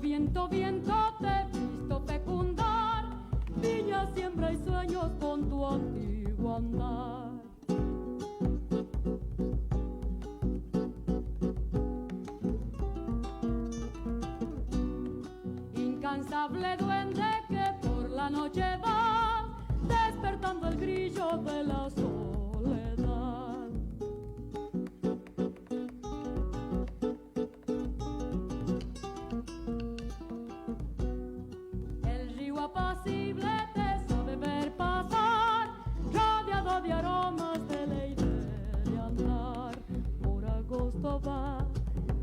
viento, viento, te he visto fecundar, viña, siembra y sueños con tu antiguo andar. Incansable duende que por la noche va despertando el grillo de la soledad. El río apacible te sabe ver pasar, rodeado de aromas de leire de andar. Por agosto va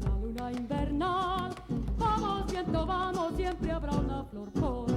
la luna invernal, vamos viento, vamos, siempre habrá una flor por ahí.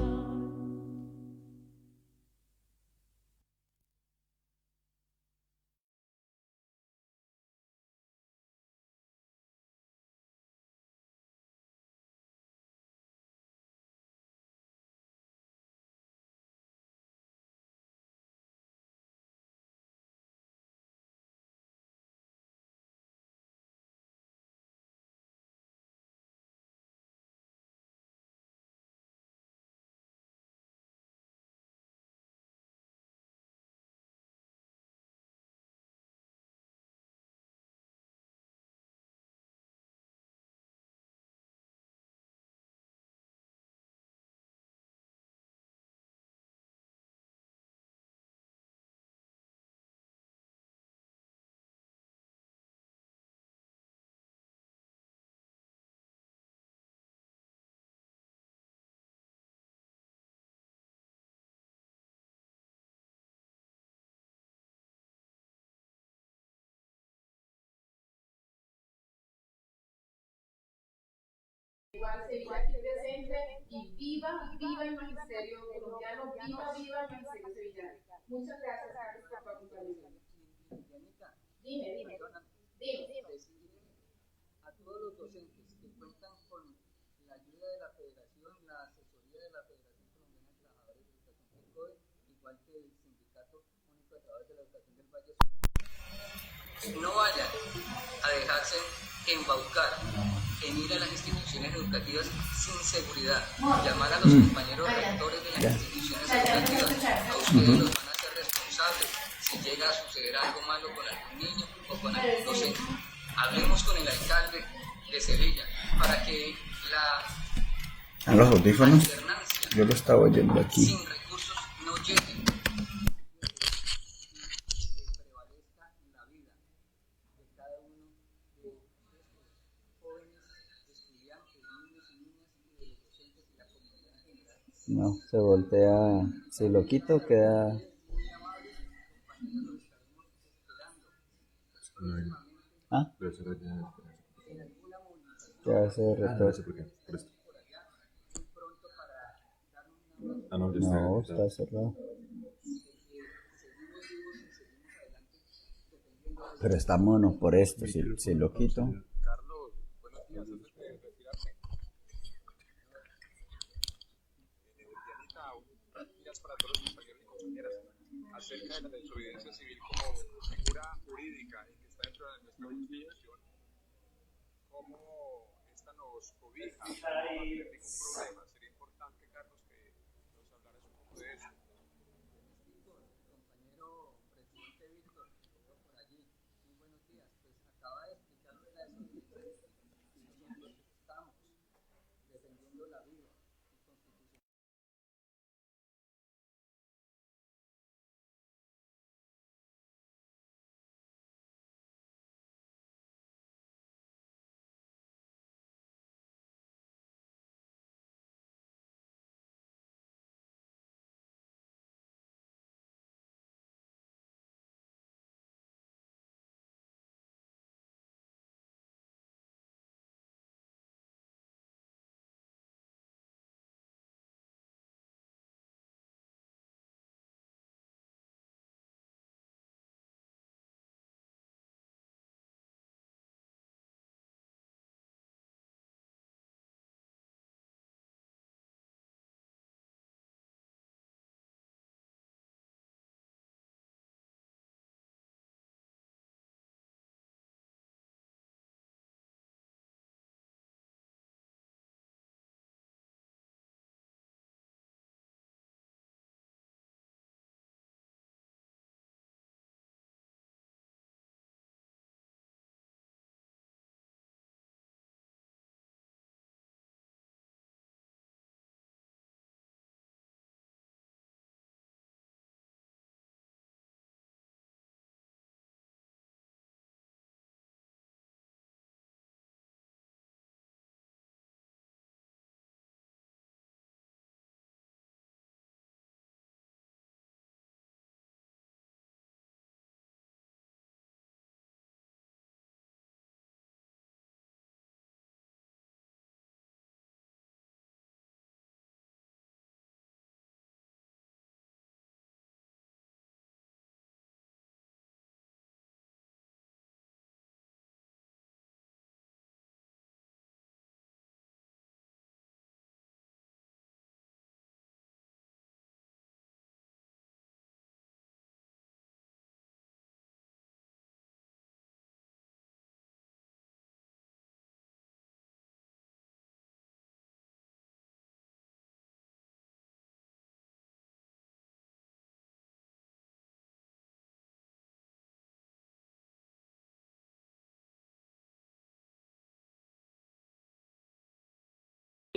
Igual Sevilla aquí presente y viva, viva el magisterio colombiano, viva, viva el magisterio sevillano. Muchas gracias, Carlos, por tu acompañamiento. Dime. Decirle a todos los docentes que cuentan con la ayuda de la Federación, la asesoría de la Federación Colombiana de Trabajadores de Educación del CODE, igual que el Sindicato Único de Trabajadores de la Educación del Valle, no vayan a dejarse embaucar en ir a las instituciones educativas sin seguridad. Llamar a los compañeros rectores de las instituciones educativas, a ustedes los van a hacer responsables si llega a suceder algo malo con algún niño o con algún docente. Hablemos con el alcalde de Sevilla para que ¿A los audífonos? alternancia Yo lo estaba oyendo aquí. sin recursos no llegue. Que prevalezca la vida de cada uno de estos jóvenes estudiantes, niños y niñas y de los docentes y la comunidad en general. No, se voltea. Si lo quito, queda. Muy amables, compañeros, los estaremos esperando. Ah, En alguna movilización ya se retrasó. por allá, muy pronto para darnos un abrazo. No, está cerrado. Pero está mono por esto. Si lo quito. Carlos, buenos días. Antes de retirarse, Dianita, buenos días para todos los compañeros y compañeras. Acerca de la desobediencia civil como figura jurídica y que está dentro de nuestra Constitución, cómo esta nos cobija, no va a tener ningún problema. Sería importante, Carlos, que nos hablaras un poco de eso. Compañero presidente Víctor, que veo por allí, muy buenos días. Pues acaba de explicarle la desobediencia y nosotros estamos defendiendo la vida.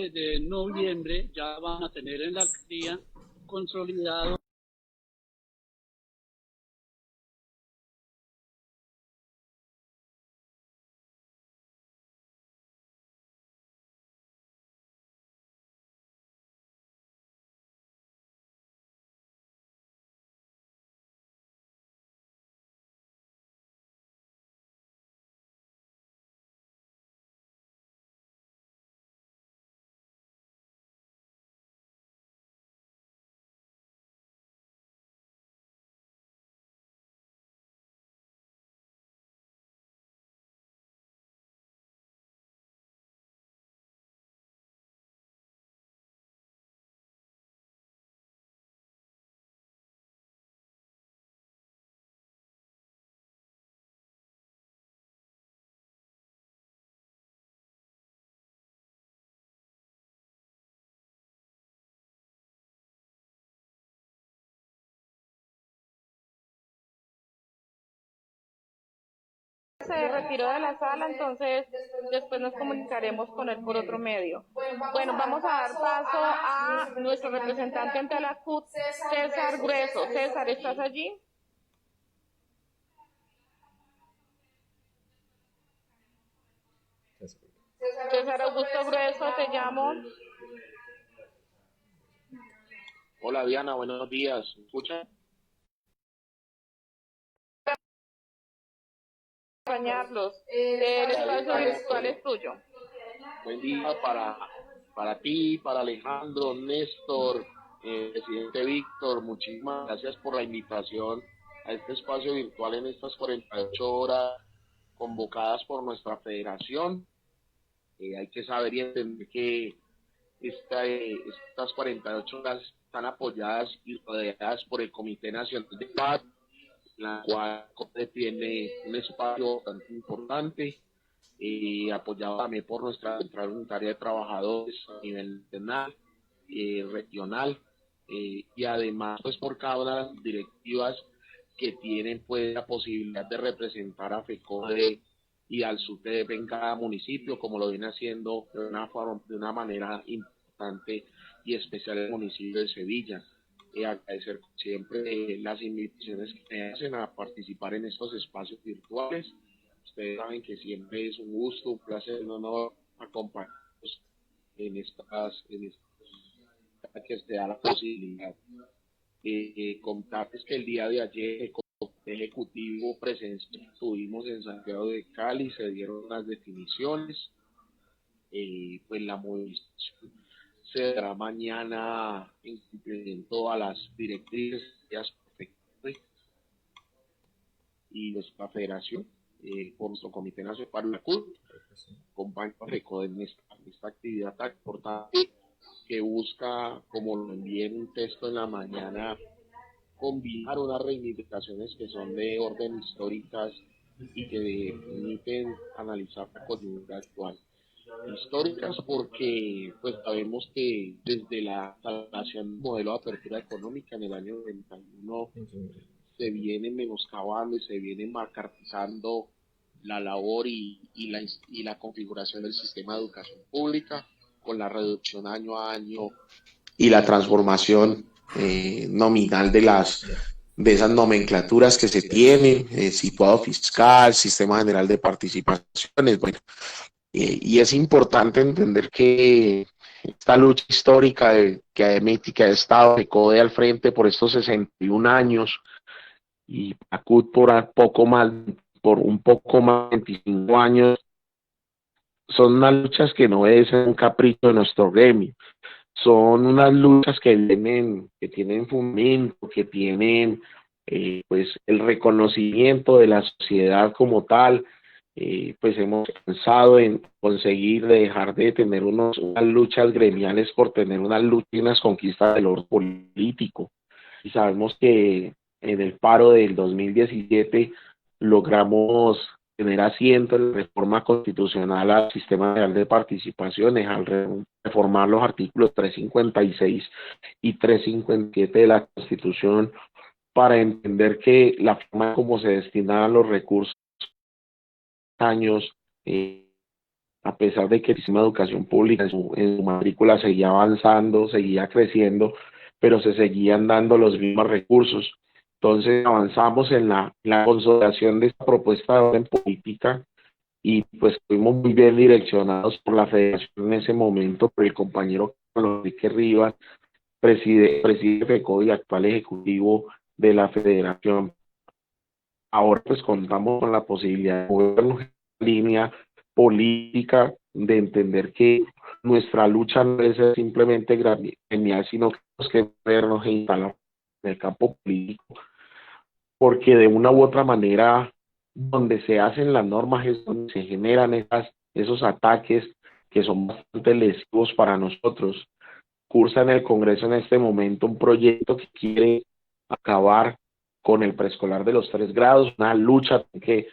de noviembre ya van a tener en la alcaldía consolidado se retiró de la sala, entonces después nos comunicaremos con él por otro medio. Bueno, vamos a dar paso a nuestro representante ante la CUT, César Grueso. César, ¿estás allí? César Augusto Grueso, te llamo. Hola Diana, buenos días. ¿Me escuchan? Acompañarlos. El espacio virtual es tuyo. Buen día para ti, para Alejandro, Néstor, presidente Víctor. Muchísimas gracias por la invitación a este espacio virtual en estas 48 horas convocadas por nuestra federación. Hay que saber y entender que estas 48 horas están apoyadas y rodeadas por el Comité Nacional de Paz, la cual tiene un espacio bastante importante, apoyado también por nuestra Central Unitaria de Trabajadores a nivel nacional, regional, y además pues por cada una de las directivas que tienen pues la posibilidad de representar a FECODE y al SUTEP en cada municipio, como lo viene haciendo de una manera importante y especial el municipio de Sevilla. Agradecer siempre las invitaciones que me hacen a participar en estos espacios virtuales. Ustedes saben que siempre es un gusto, un placer, un honor acompañarlos en estas que se da la posibilidad. Contarles que el día de ayer el Comité Ejecutivo presencial estuvimos en Santiago de Cali, se dieron las definiciones, pues la movilización se dará mañana en cumplimiento a las directrices y nuestra federación, por nuestro Comité Nacional para la CUT, acompaña a FECODE en esta actividad tan importante que busca, como lo envié en un texto en la mañana, combinar unas reivindicaciones que son de orden históricas y que permiten analizar la coyuntura actual. Históricas porque pues sabemos que desde la instalación del modelo de apertura económica en el año 91 se viene menoscabando y se viene marcarizando la labor y la configuración del sistema de educación pública, con la reducción año a año y la transformación nominal de esas nomenclaturas que se tienen, situado fiscal, sistema general de participaciones, bueno, y es importante entender que esta lucha histórica que ha estado FECODE al frente por estos 61 años y ACUT por un poco más de 25 años, son unas luchas que no obedecen un capricho de nuestro gremio, son unas luchas que tienen fundamento, que tienen pues el reconocimiento de la sociedad como tal. Pues hemos pensado en conseguir dejar de tener unas luchas gremiales por tener unas luchas y unas conquistas del orden político. Y sabemos que en el paro del 2017 logramos tener asiento en la reforma constitucional al sistema general de participaciones, al reformar los artículos 356 y 357 de la Constitución, para entender que la forma como se destinaban los recursos años a pesar de que el sistema de educación pública en su matrícula seguía avanzando, seguía creciendo, pero se seguían dando los mismos recursos. Entonces avanzamos en la consolidación de esta propuesta de orden política y pues fuimos muy bien direccionados por la federación en ese momento, por el compañero Carlos Enrique Rivas, presidente FECODE y actual ejecutivo de la federación. Ahora pues contamos con la posibilidad de movernos en línea política, de entender que nuestra lucha no es simplemente gremial, sino que tenemos que vernos e instalar en el campo político, porque de una u otra manera, donde se hacen las normas es donde se generan esos ataques que son bastante lesivos para nosotros. Cursa en el Congreso en este momento un proyecto que quiere acabar con el preescolar de los 3 grados, una lucha que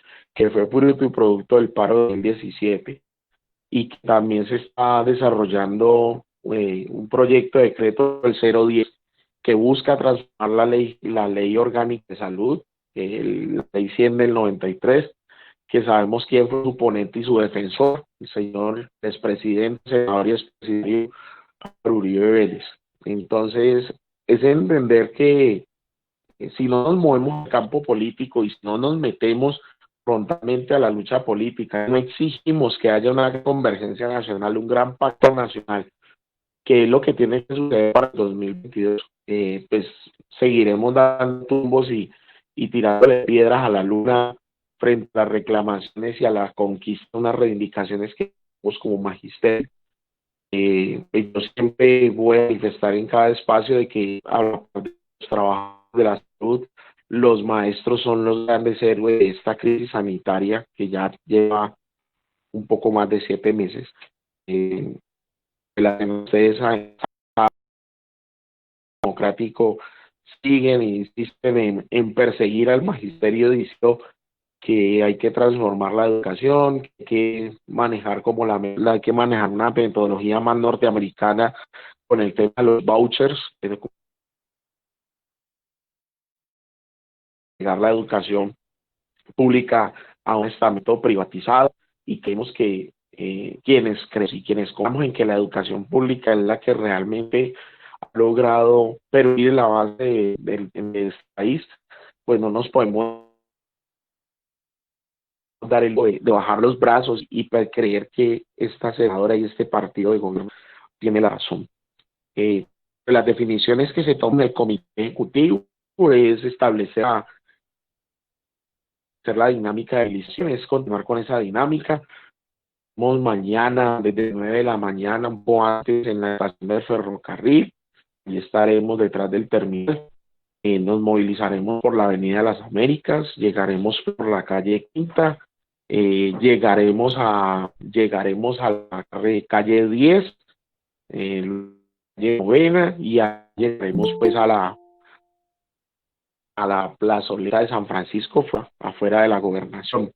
fue fruto y producto del paro de 2017, y que también se está desarrollando un proyecto de decreto del 010 que busca transformar la ley orgánica de salud, la ley 100 del 93, que sabemos quién fue su ponente y su defensor, el señor expresidente, senador y expresidente Uribe Vélez. Entonces, es entender que si no nos movemos al campo político y si no nos metemos frontalmente a la lucha política, no exigimos que haya una convergencia nacional, un gran pacto nacional, que es lo que tiene que suceder para el 2022, pues seguiremos dando tumbos y tirándole piedras a la luna frente a las reclamaciones y a la conquista de unas reivindicaciones que tenemos como magisterio. Yo siempre voy a manifestar en cada espacio de que a los trabajadores de la salud, los maestros son los grandes héroes de esta crisis sanitaria que ya lleva un poco más de 7 meses. Ustedes democrático siguen e insisten en perseguir al magisterio diciendo que hay que transformar la educación, que hay que manejar hay que manejar una metodología más norteamericana con el tema de los vouchers, llegar la educación pública a un estamento privatizado, y creemos que quienes confiamos en que la educación pública es la que realmente ha logrado permitir la base de este país, pues no nos podemos dar el de bajar los brazos y creer que esta senadora y este partido de gobierno tiene la razón. Las definiciones que se toman en el comité ejecutivo es establecer la dinámica de elecciones, continuar con esa dinámica. Mañana desde 9 de la mañana, un poco antes, en la estación de ferrocarril, y estaremos detrás del terminal. Nos movilizaremos por la Avenida de las Américas, llegaremos por la calle Quinta, llegaremos a la calle 10, calle Novena, y llegaremos pues a la plazoleta de San Francisco, afuera de la gobernación.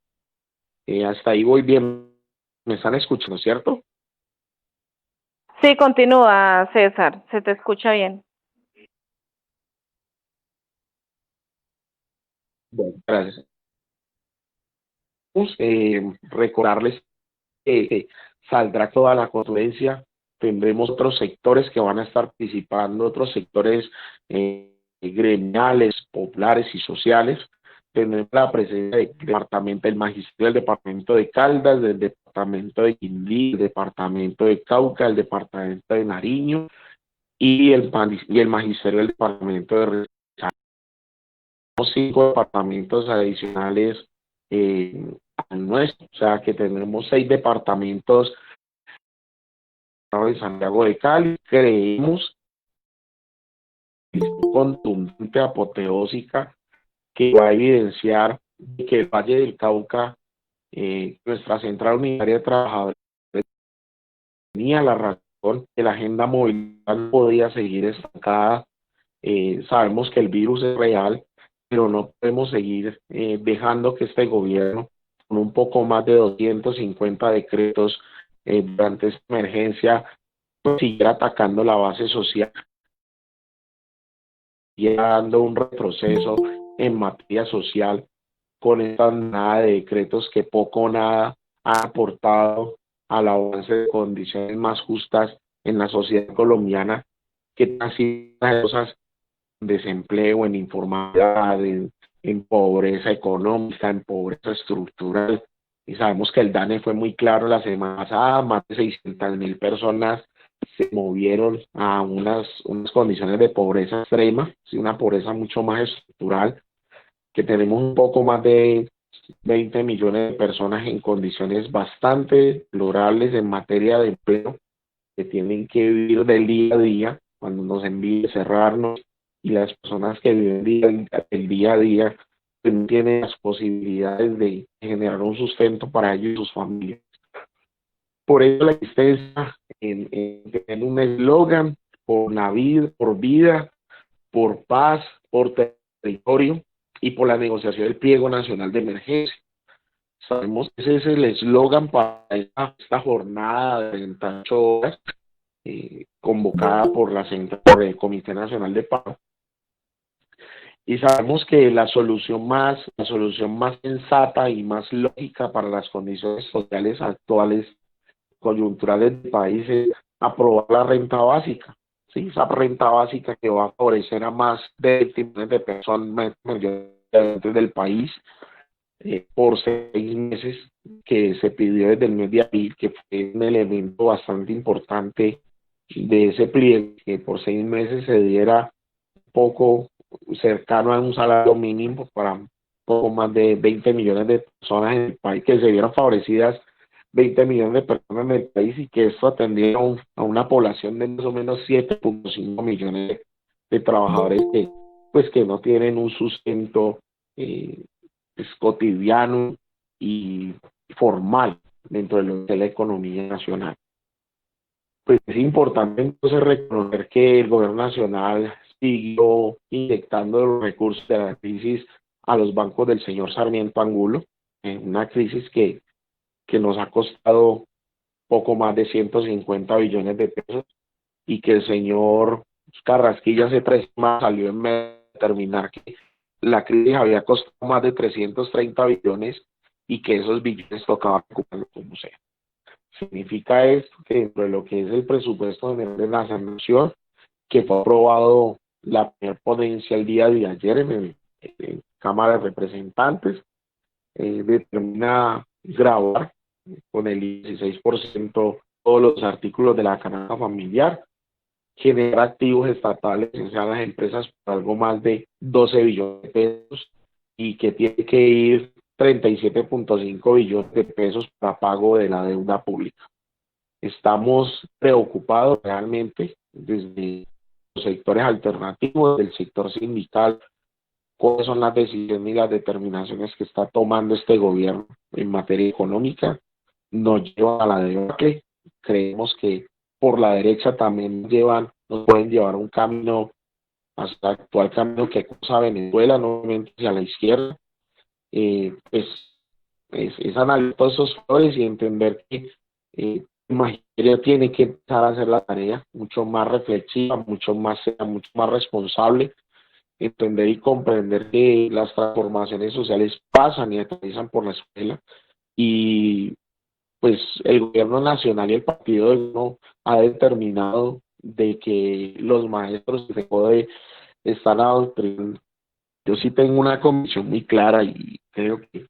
Hasta ahí voy bien. ¿Me están escuchando, cierto? Sí, continúa, César, se te escucha bien. Bueno, gracias. Recordarles que saldrá toda la confluencia, tendremos otros sectores que van a estar participando, otros sectores gremiales, populares y sociales. Tendremos la presencia del magisterio del departamento de Caldas, del departamento de Quindío, del departamento de Cauca, el departamento de Nariño y el magisterio del departamento de Risaralda. 5 departamentos adicionales al nuestro, o sea que tenemos 6 departamentos en Santiago de Cali. Creemos contundente, apoteósica, que va a evidenciar que el Valle del Cauca, nuestra Central Unitaria de Trabajadores, tenía la razón, que la agenda móvil no podía seguir estancada. Sabemos que el virus es real, pero no podemos seguir dejando que este gobierno, con un poco más de 250 decretos durante esta emergencia, pues, siguiera atacando la base social y dando un retroceso en materia social con esta nada de decretos que poco o nada han aportado al avance de condiciones más justas en la sociedad colombiana, que así las cosas, desempleo, en informalidad, en pobreza económica, en pobreza estructural. Y sabemos que el DANE fue muy claro la semana pasada, más de 600.000 personas se movieron a unas condiciones de pobreza extrema, ¿sí? Una pobreza mucho más estructural, que tenemos un poco más de 20 millones de personas en condiciones bastante deplorables en materia de empleo, que tienen que vivir del día a día, cuando nos envíe cerrarnos, y las personas que viven el día a día pues, no tienen las posibilidades de generar un sustento para ellos y sus familias. Por eso la existencia en tener un eslogan por la vida, por paz, por territorio y por la negociación del pliego nacional de emergencia. Sabemos que ese es el eslogan para esta jornada de 38 horas convocada por por el Comité Nacional de Paro. Y sabemos que la solución más sensata y más lógica para las condiciones sociales actuales, coyunturales del país, es aprobar la renta básica. ¿Sí? Esa renta básica que va a favorecer a más de 20 millones de personas del país por 6 meses, que se pidió desde el mes de abril, que fue un elemento bastante importante de ese pliego, que por 6 meses se diera poco cercano a un salario mínimo para poco más de 20 millones de personas en el país, que se vieran favorecidas 20 millones de personas en el país, y que esto atendiera a una población de más o menos 7.5 millones de trabajadores que no tienen un sustento cotidiano y formal dentro de la economía nacional. Pues es importante entonces reconocer que el gobierno nacional siguió inyectando los recursos de la crisis a los bancos del señor Sarmiento Angulo, en una crisis que nos ha costado poco más de 150 billones de pesos, y que el señor Carrasquilla hace 3 semanas salió en determinar que la crisis había costado más de 330 billones y que esos billones tocaba recuperarlo como sea. Significa esto que dentro de lo que es el presupuesto general de la nación, que fue aprobado la primera ponencia el día de ayer en Cámara de Representantes, determina gravar con el 16% todos los artículos de la canasta familiar, generar activos estatales, o sea, las empresas por algo más de 12 billones de pesos, y que tiene que ir 37.5 billones de pesos para pago de la deuda pública. Estamos preocupados realmente desde los sectores alternativos, del sector sindical, cuáles son las decisiones y las determinaciones que está tomando este gobierno en materia económica. Nos llevan a la debacle. Creemos que por la derecha también nos pueden llevar un camino, hasta el actual camino que cruza Venezuela, nuevamente hacia la izquierda. Pues es analizar todos esos factores y entender que el magisterio tiene que empezar a hacer la tarea mucho más reflexiva, mucho más responsable, entender y comprender que las transformaciones sociales pasan y atraviesan por la escuela, y pues el gobierno nacional y el partido no ha determinado de que los maestros de FECODE están adoctrinando. Yo sí tengo una convicción muy clara, y creo que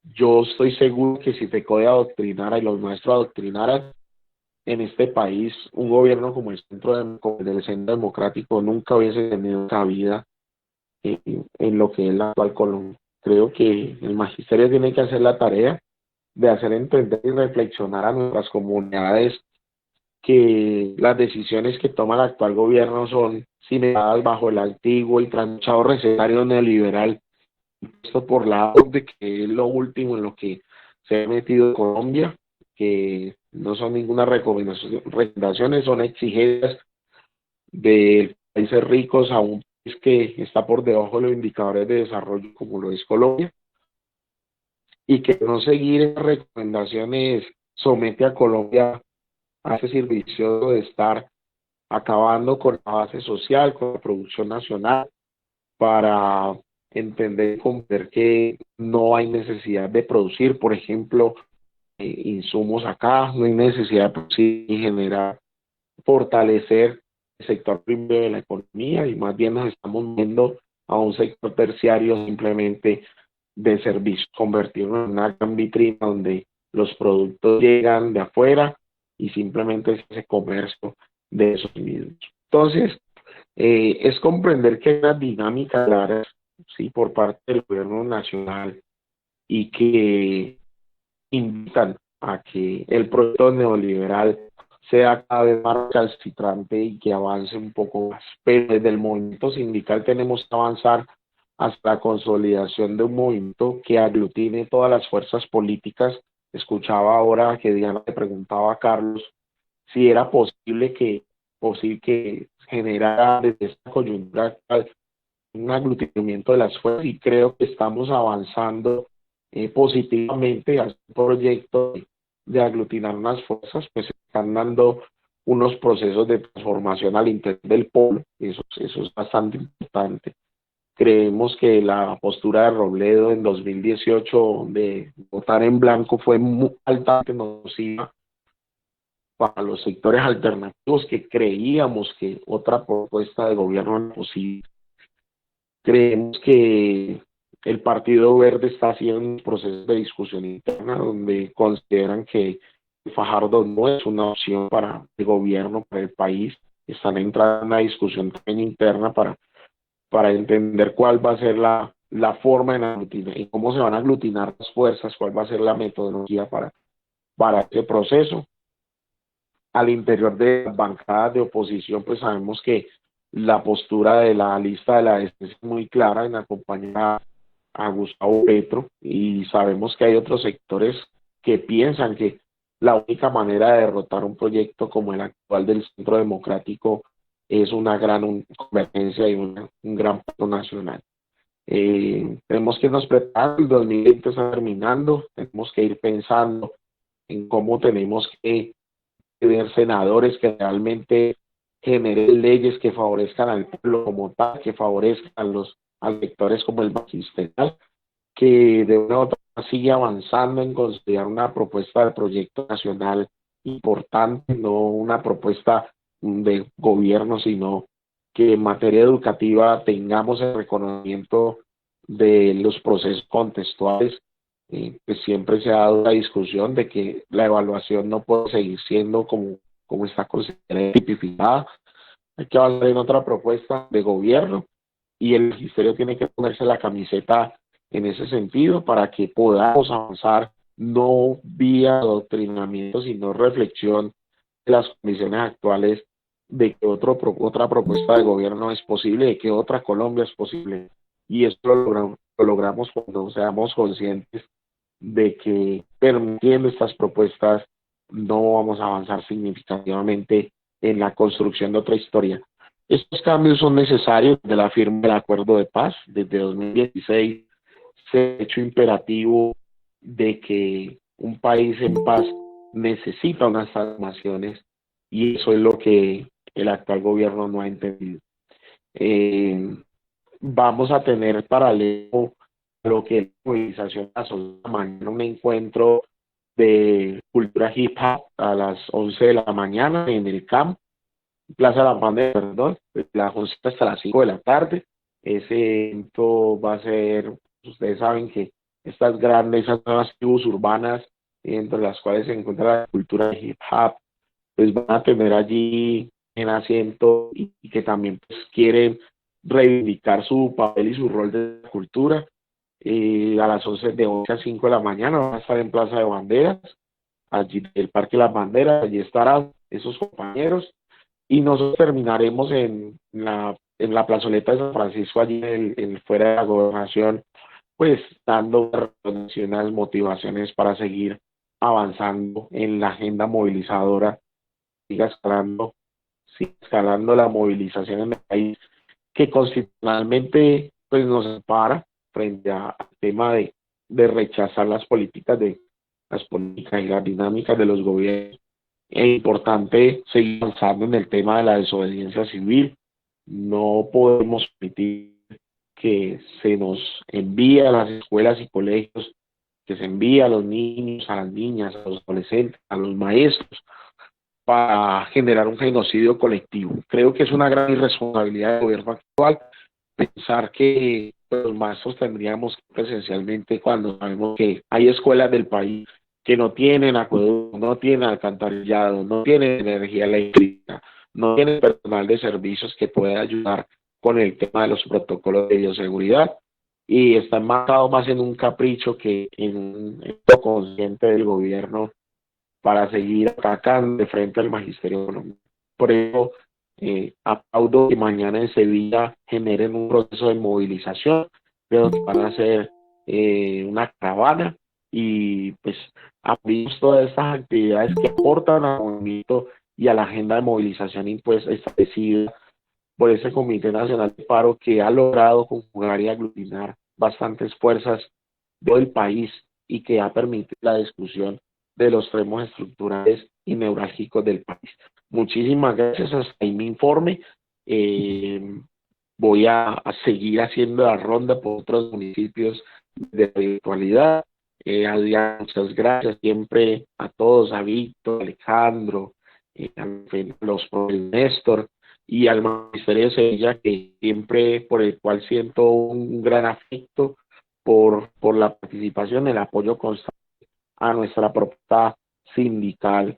yo estoy seguro que si FECODE adoctrinara y los maestros adoctrinaran en este país, un gobierno como el del Centro Democrático nunca hubiese tenido cabida en lo que es la actual Colombia. Creo que el magisterio tiene que hacer la tarea de hacer entender y reflexionar a nuestras comunidades que las decisiones que toma el actual gobierno son cimentadas bajo el antiguo y trasnochado recetario neoliberal, esto por la OCDE, que es lo último en lo que se ha metido Colombia, que no son ninguna recomendaciones, son exigencias de países ricos a un país que está por debajo de los indicadores de desarrollo como lo es Colombia, y que no seguir esas recomendaciones somete a Colombia a ese servicio de estar acabando con la base social, con la producción nacional, para entender y comprender que no hay necesidad de producir, por ejemplo, insumos acá, no hay necesidad de sí, generar, fortalecer el sector primero de la economía y más bien nos estamos viendo a un sector terciario simplemente de servicios, convertirlo en una gran vitrina donde los productos llegan de afuera y simplemente es ese comercio de esos mismos. Entonces, es comprender que hay unas dinámicas claras, sí, por parte del gobierno nacional y que invitan a que el proyecto neoliberal sea cada vez más recalcitrante y que avance un poco más. Pero desde el movimiento sindical tenemos que avanzar hasta la consolidación de un movimiento que aglutine todas las fuerzas políticas. Escuchaba ahora que Diana le preguntaba a Carlos si era posible que generara desde esta coyuntura actual un aglutinamiento de las fuerzas y creo que estamos avanzando positivamente hacia un proyecto de aglutinar unas fuerzas, pues se están dando unos procesos de transformación al interior del polo, eso es bastante importante. Creemos que la postura de Robledo en 2018 de votar en blanco fue muy altamente nociva para los sectores alternativos que creíamos que otra propuesta de gobierno era posible. Creemos que el Partido Verde está haciendo un proceso de discusión interna donde consideran que Fajardo no es una opción para el gobierno, para el país. Están entrando en una discusión también interna para entender cuál va a ser la forma en aglutinar y cómo se van a aglutinar las fuerzas, cuál va a ser la metodología para ese proceso. Al interior de las bancadas de oposición, pues sabemos que la postura de la lista de la derecha es muy clara en acompañar a Gustavo Petro y sabemos que hay otros sectores que piensan que la única manera de derrotar un proyecto como el actual del Centro Democrático es una gran convergencia y un gran pacto nacional. Tenemos que irnos preparando, el 2020 está terminando, tenemos que ir pensando en cómo tenemos que tener senadores que realmente generen leyes que favorezcan al pueblo como tal, que favorezcan a los sectores como el magisterial, que de una u otra manera sigue avanzando en considerar una propuesta de proyecto nacional importante, no una propuesta de gobierno, sino que en materia educativa tengamos el reconocimiento de los procesos contextuales. Pues siempre se ha dado la discusión de que la evaluación no puede seguir siendo como está considerada tipificada. Hay que avanzar en otra propuesta de gobierno y el magisterio tiene que ponerse la camiseta en ese sentido para que podamos avanzar no vía adoctrinamiento, sino reflexión de las condiciones actuales de que otra propuesta de gobierno es posible, de que otra Colombia es posible. Y esto lo logramos cuando seamos conscientes de que permitiendo estas propuestas no vamos a avanzar significativamente en la construcción de otra historia. Estos cambios son necesarios desde la firma del acuerdo de paz. Desde 2016 se ha hecho imperativo de que un país en paz necesita unas transformaciones y eso es lo que el actual gobierno no ha entendido. Vamos a tener paralelo a lo que es la movilización a la mañana, un encuentro de cultura hip hop a las 11 de la mañana en el CAM, Plaza de la Bandera, perdón, la 11 hasta las 5 de la tarde. Ese evento va a ser, ustedes saben que esas nuevas tribus urbanas, entre las cuales se encuentra la cultura hip hop, pues van a tener allí en asiento y que también pues quieren reivindicar su papel y su rol de la cultura. A las 11 de 11 a 5 de la mañana van a estar en Plaza de Banderas, allí el Parque de las Banderas, allí estarán esos compañeros y nosotros terminaremos en la plazoleta de San Francisco, allí fuera de la gobernación, pues dando recomendaciones, motivaciones para seguir avanzando en la agenda movilizadora, siga escalando la movilización en el país, que constitucionalmente pues nos separa frente al tema de rechazar las políticas y las dinámicas de los gobiernos. Es importante seguir avanzando en el tema de la desobediencia civil. No podemos permitir que se nos envíe a las escuelas y colegios que se envía a los niños, a las niñas, a los adolescentes, a los maestros, para generar un genocidio colectivo. Creo que es una gran irresponsabilidad del gobierno actual pensar que los maestros tendríamos que presencialmente, cuando sabemos que hay escuelas del país que no tienen acueducto, no tienen alcantarillado, no tienen energía eléctrica, no tienen personal de servicios que pueda ayudar con el tema de los protocolos de bioseguridad, y están marcados más en un capricho que en un acto consciente del gobierno para seguir atacando de frente al magisterio colombiano. Por eso aplaudo que mañana en Sevilla generen un proceso de movilización. Creo que van a hacer una caravana, y pues abrimos todas estas actividades que aportan al movimiento y a la agenda de movilización impuesta establecida por ese Comité Nacional de Paro, que ha logrado conjugar y aglutinar bastantes fuerzas del país y que ha permitido la discusión de los temas estructurales y neurálgicos del país. Muchísimas gracias, hasta ahí mi informe. Voy a seguir haciendo la ronda por otros municipios de la virtualidad. Adrián, muchas gracias siempre a todos, a Víctor, Alejandro, a los profesores Néstor y al Magisterio de Sevilla, que siempre, por el cual siento un gran afecto por la participación, el apoyo constante a nuestra propuesta sindical,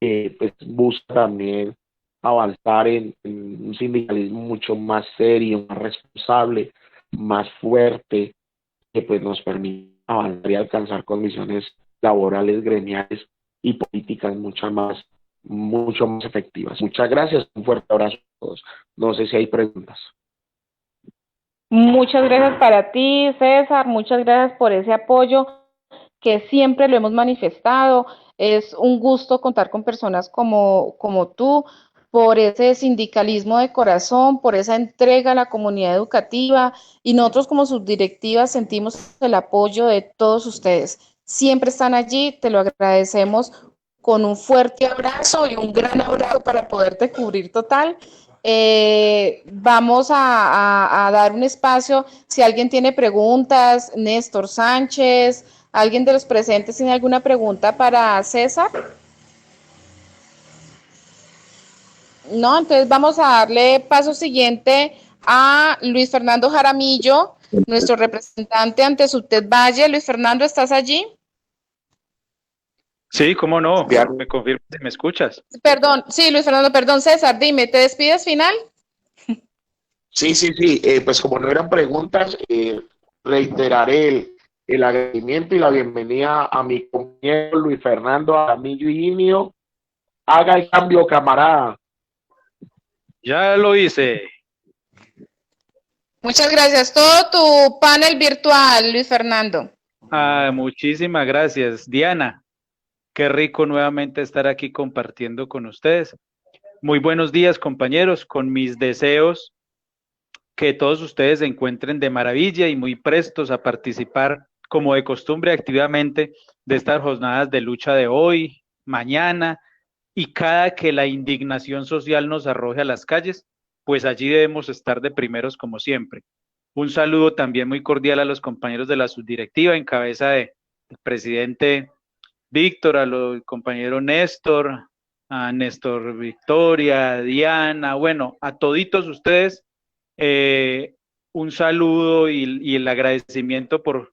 que pues busca también avanzar en un sindicalismo mucho más serio, más responsable, más fuerte, que pues nos permite avanzar y alcanzar condiciones laborales, gremiales y políticas mucho más efectivas. Muchas gracias, un fuerte abrazo a todos. No sé si hay preguntas. Muchas gracias para ti, César, muchas gracias por ese apoyo que siempre lo hemos manifestado. Es un gusto contar con personas como tú, por ese sindicalismo de corazón, por esa entrega a la comunidad educativa, y nosotros como subdirectivas sentimos el apoyo de todos ustedes. Siempre están allí, te lo agradecemos con un fuerte abrazo y un gran abrazo para poderte cubrir total. Vamos a dar un espacio, si alguien tiene preguntas, Néstor Sánchez, ¿alguien de los presentes tiene alguna pregunta para César? No, entonces vamos a darle paso siguiente a Luis Fernando Jaramillo, nuestro representante ante Subted Valle. Luis Fernando, ¿estás allí? Sí, cómo no, me confirmas si me escuchas. Perdón, sí, Luis Fernando, perdón, César, dime, ¿te despides final? Sí, pues como no eran preguntas, reiteraré el agradecimiento y la bienvenida a mi compañero Luis Fernando Jaramillo Higinio. Haga el cambio, camarada. Ya lo hice. Muchas gracias. Todo tu panel virtual, Luis Fernando. Muchísimas gracias, Diana. Qué rico nuevamente estar aquí compartiendo con ustedes. Muy buenos días, compañeros, con mis deseos que todos ustedes se encuentren de maravilla y muy prestos a participar, como de costumbre, activamente de estas jornadas de lucha de hoy, mañana, y cada que la indignación social nos arroje a las calles, pues allí debemos estar de primeros como siempre. Un saludo también muy cordial a los compañeros de la subdirectiva, en cabeza del presidente Víctor, a los compañeros Néstor, a Néstor Victoria, a Diana, bueno, a toditos ustedes, un saludo y el agradecimiento por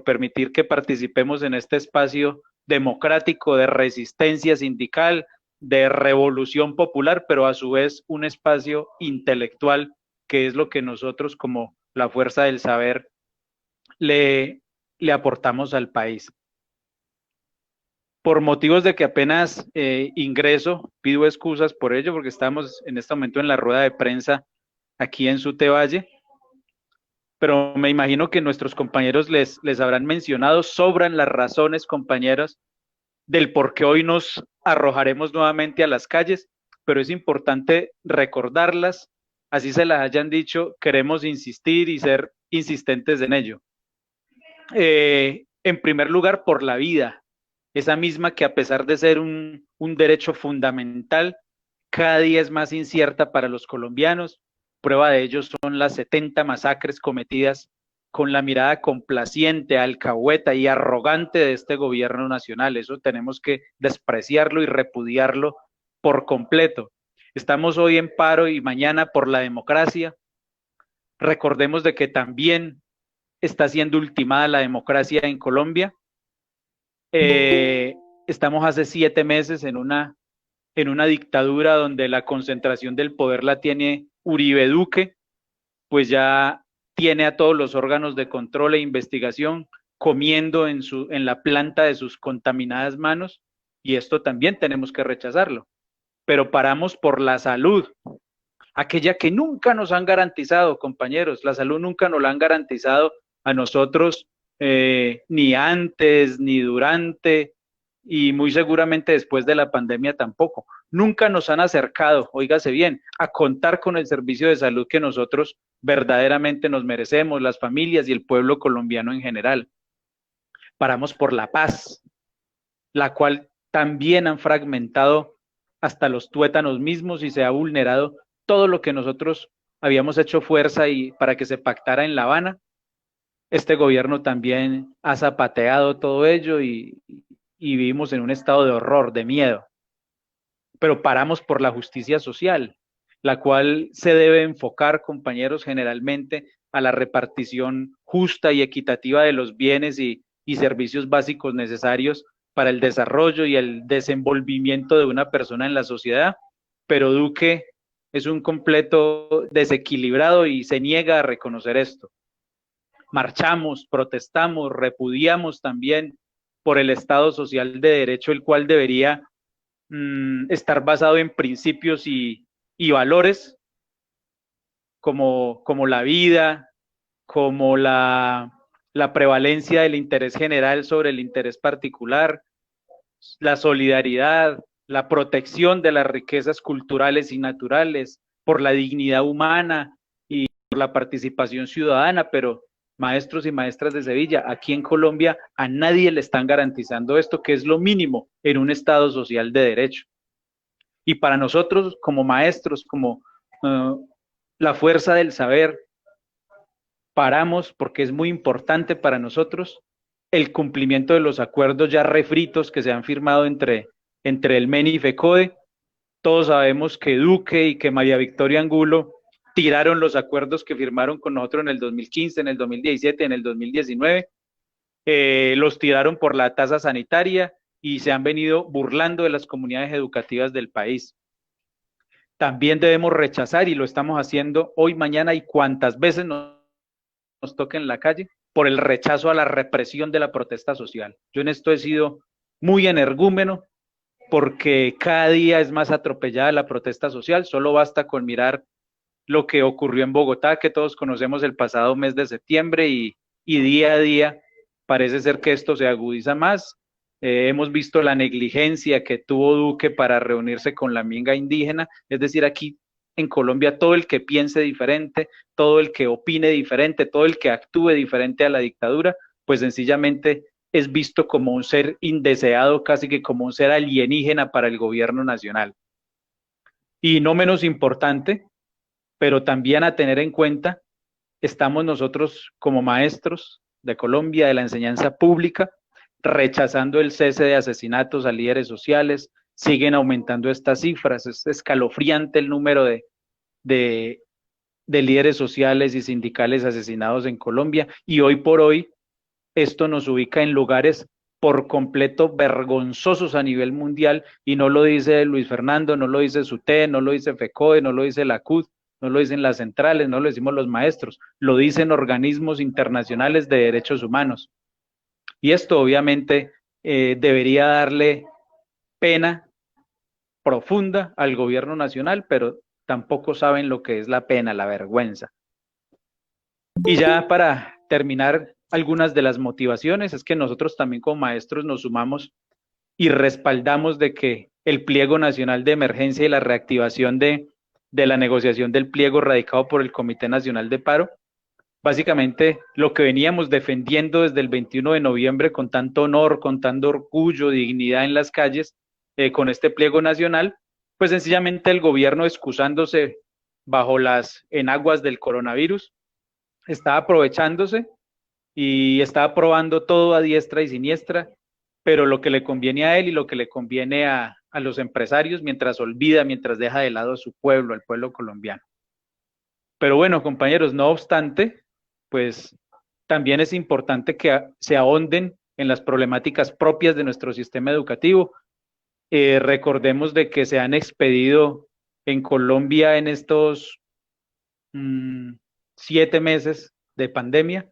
permitir que participemos en este espacio democrático de resistencia sindical, de revolución popular, pero a su vez un espacio intelectual, que es lo que nosotros como la fuerza del saber le aportamos al país. Por motivos de que apenas ingreso, pido excusas por ello, porque estamos en este momento en la rueda de prensa aquí en Subted Valle, pero me imagino que nuestros compañeros les habrán mencionado, sobran las razones, compañeras, del por qué hoy nos arrojaremos nuevamente a las calles, pero es importante recordarlas, así se las hayan dicho, queremos insistir y ser insistentes en ello. En primer lugar, por la vida, esa misma que a pesar de ser un derecho fundamental, cada día es más incierta para los colombianos. Prueba de ello son las 70 masacres cometidas con la mirada complaciente, alcahueta y arrogante de este gobierno nacional. Eso tenemos que despreciarlo y repudiarlo por completo. Estamos hoy en paro y mañana por la democracia. Recordemos de que también está siendo ultimada la democracia en Colombia. Estamos hace 7 meses en una dictadura donde la concentración del poder la tiene Uribe Duque, pues ya tiene a todos los órganos de control e investigación comiendo en la planta de sus contaminadas manos, y esto también tenemos que rechazarlo. Pero paramos por la salud, aquella que nunca nos han garantizado, compañeros. La salud nunca nos la han garantizado a nosotros, ni antes, ni durante, y muy seguramente después de la pandemia tampoco. Nunca nos han acercado, óigase bien, a contar con el servicio de salud que nosotros verdaderamente nos merecemos, las familias y el pueblo colombiano en general. Paramos por la paz, la cual también han fragmentado hasta los tuétanos mismos y se ha vulnerado todo lo que nosotros habíamos hecho fuerza y para que se pactara en La Habana. Este gobierno también ha zapateado todo ello y vivimos en un estado de horror, de miedo. Pero paramos por la justicia social, la cual se debe enfocar, compañeros, generalmente a la repartición justa y equitativa de los bienes y servicios básicos necesarios para el desarrollo y el desenvolvimiento de una persona en la sociedad. Pero Duque es un completo desequilibrado y se niega a reconocer esto. Marchamos, protestamos, repudiamos también por el Estado social de derecho, el cual debería estar basado en principios y valores como la vida, como la prevalencia del interés general sobre el interés particular, la solidaridad, la protección de las riquezas culturales y naturales, por la dignidad humana y por la participación ciudadana. Pero maestros y maestras de Sevilla, aquí en Colombia a nadie le están garantizando esto, que es lo mínimo en un Estado social de derecho. Y para nosotros como maestros, como la fuerza del saber, paramos porque es muy importante para nosotros el cumplimiento de los acuerdos ya refritos que se han firmado entre el MEN y FECODE. Todos sabemos que Duque y que María Victoria Angulo tiraron los acuerdos que firmaron con nosotros en el 2015, en el 2017, en el 2019, los tiraron por la tasa sanitaria y se han venido burlando de las comunidades educativas del país. También debemos rechazar, y lo estamos haciendo hoy, mañana y cuantas veces nos toque en la calle, por el rechazo a la represión de la protesta social. Yo en esto he sido muy energúmeno, porque cada día es más atropellada la protesta social. Solo basta con mirar lo que ocurrió en Bogotá, que todos conocemos el pasado mes de septiembre, y día a día parece ser que esto se agudiza más. Hemos visto la negligencia que tuvo Duque para reunirse con la minga indígena. Es decir, aquí en Colombia todo el que piense diferente, todo el que opine diferente, todo el que actúe diferente a la dictadura, pues sencillamente es visto como un ser indeseado, casi que como un ser alienígena para el gobierno nacional. Y no menos importante, pero también a tener en cuenta, estamos nosotros como maestros de Colombia, de la enseñanza pública, rechazando el cese de asesinatos a líderes sociales. Siguen aumentando estas cifras, es escalofriante el número de líderes sociales y sindicales asesinados en Colombia, y hoy por hoy esto nos ubica en lugares por completo vergonzosos a nivel mundial, y no lo dice Luis Fernando, no lo dice SUTE, no lo dice FECODE, no lo dice la CUT, no lo dicen las centrales, no lo decimos los maestros, lo dicen organismos internacionales de derechos humanos. Y esto obviamente debería darle pena profunda al gobierno nacional, pero tampoco saben lo que es la pena, la vergüenza. Y ya para terminar, algunas de las motivaciones es que nosotros también como maestros nos sumamos y respaldamos de que el pliego nacional de emergencia y la reactivación de la negociación del pliego radicado por el Comité Nacional de Paro, básicamente lo que veníamos defendiendo desde el 21 de noviembre con tanto honor, con tanto orgullo, dignidad en las calles, con este pliego nacional, pues sencillamente el gobierno, excusándose bajo las enaguas del coronavirus, está aprovechándose y está aprobando todo a diestra y siniestra, pero lo que le conviene a él y lo que le conviene a los empresarios, mientras deja de lado a su pueblo, al pueblo colombiano. Pero bueno, compañeros, no obstante, pues también es importante que se ahonden en las problemáticas propias de nuestro sistema educativo. Recordemos de que se han expedido en Colombia en estos 7 meses de pandemia,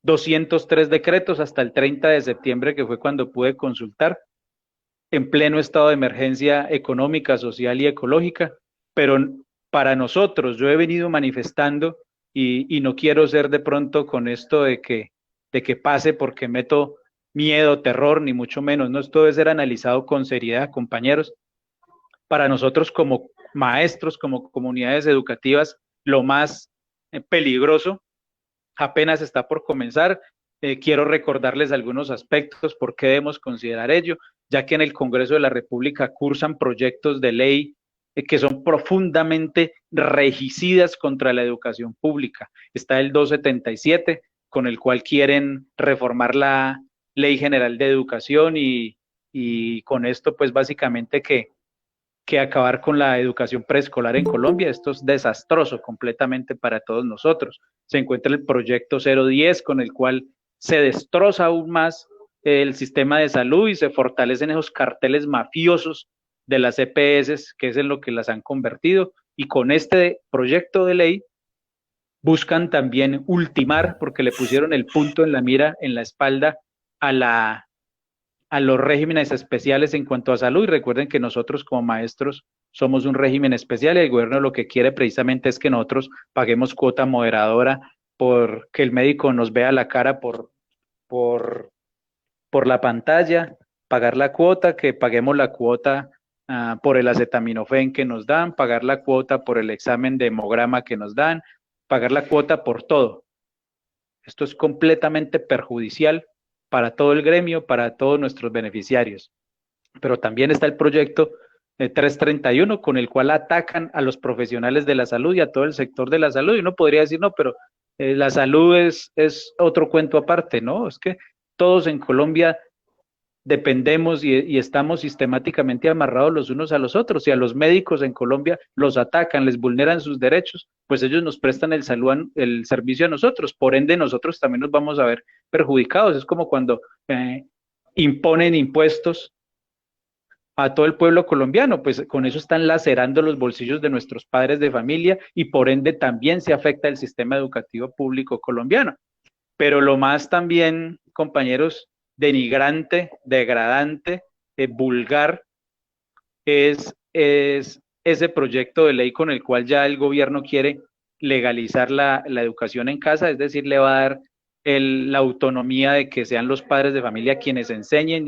203 decretos hasta el 30 de septiembre, que fue cuando pude consultar, en pleno estado de emergencia económica, social y ecológica, pero para nosotros, yo he venido manifestando y no quiero ser de pronto con esto de que pase porque meto miedo, terror, ni mucho menos, no, esto debe ser analizado con seriedad, compañeros. Para nosotros como maestros, como comunidades educativas, lo más peligroso apenas está por comenzar. Quiero recordarles algunos aspectos, por qué debemos considerar ello, ya que en el Congreso de la República cursan proyectos de ley que son profundamente regicidas contra la educación pública. Está el 277, con el cual quieren reformar la Ley General de Educación y con esto pues básicamente que acabar con la educación preescolar en Colombia. Esto es desastroso completamente para todos nosotros. Se encuentra el proyecto 010, con el cual se destroza aún más el sistema de salud y se fortalecen esos carteles mafiosos de las EPS, que es en lo que las han convertido, y con este proyecto de ley buscan también ultimar, porque le pusieron el punto en la mira, en la espalda, a los regímenes especiales en cuanto a salud, y recuerden que nosotros como maestros somos un régimen especial y el gobierno lo que quiere precisamente es que nosotros paguemos cuota moderadora por que el médico nos vea la cara por la pantalla, pagar la cuota, que paguemos la cuota por el acetaminofén que nos dan, pagar la cuota por el examen de hemograma que nos dan, pagar la cuota por todo. Esto es completamente perjudicial para todo el gremio, para todos nuestros beneficiarios. Pero también está el proyecto 331, con el cual atacan a los profesionales de la salud y a todo el sector de la salud. Y uno podría decir, no, pero la salud es otro cuento aparte, ¿no? Es que todos en Colombia dependemos y estamos sistemáticamente amarrados los unos a los otros, y a los médicos en Colombia los atacan, les vulneran sus derechos, pues ellos nos prestan el servicio a nosotros, por ende nosotros también nos vamos a ver perjudicados. Es como cuando imponen impuestos a todo el pueblo colombiano, pues con eso están lacerando los bolsillos de nuestros padres de familia y por ende también se afecta el sistema educativo público colombiano. Pero lo más también, compañeros, denigrante, degradante, vulgar, es ese proyecto de ley con el cual ya el gobierno quiere legalizar la educación en casa, es decir, le va a dar la autonomía de que sean los padres de familia quienes enseñen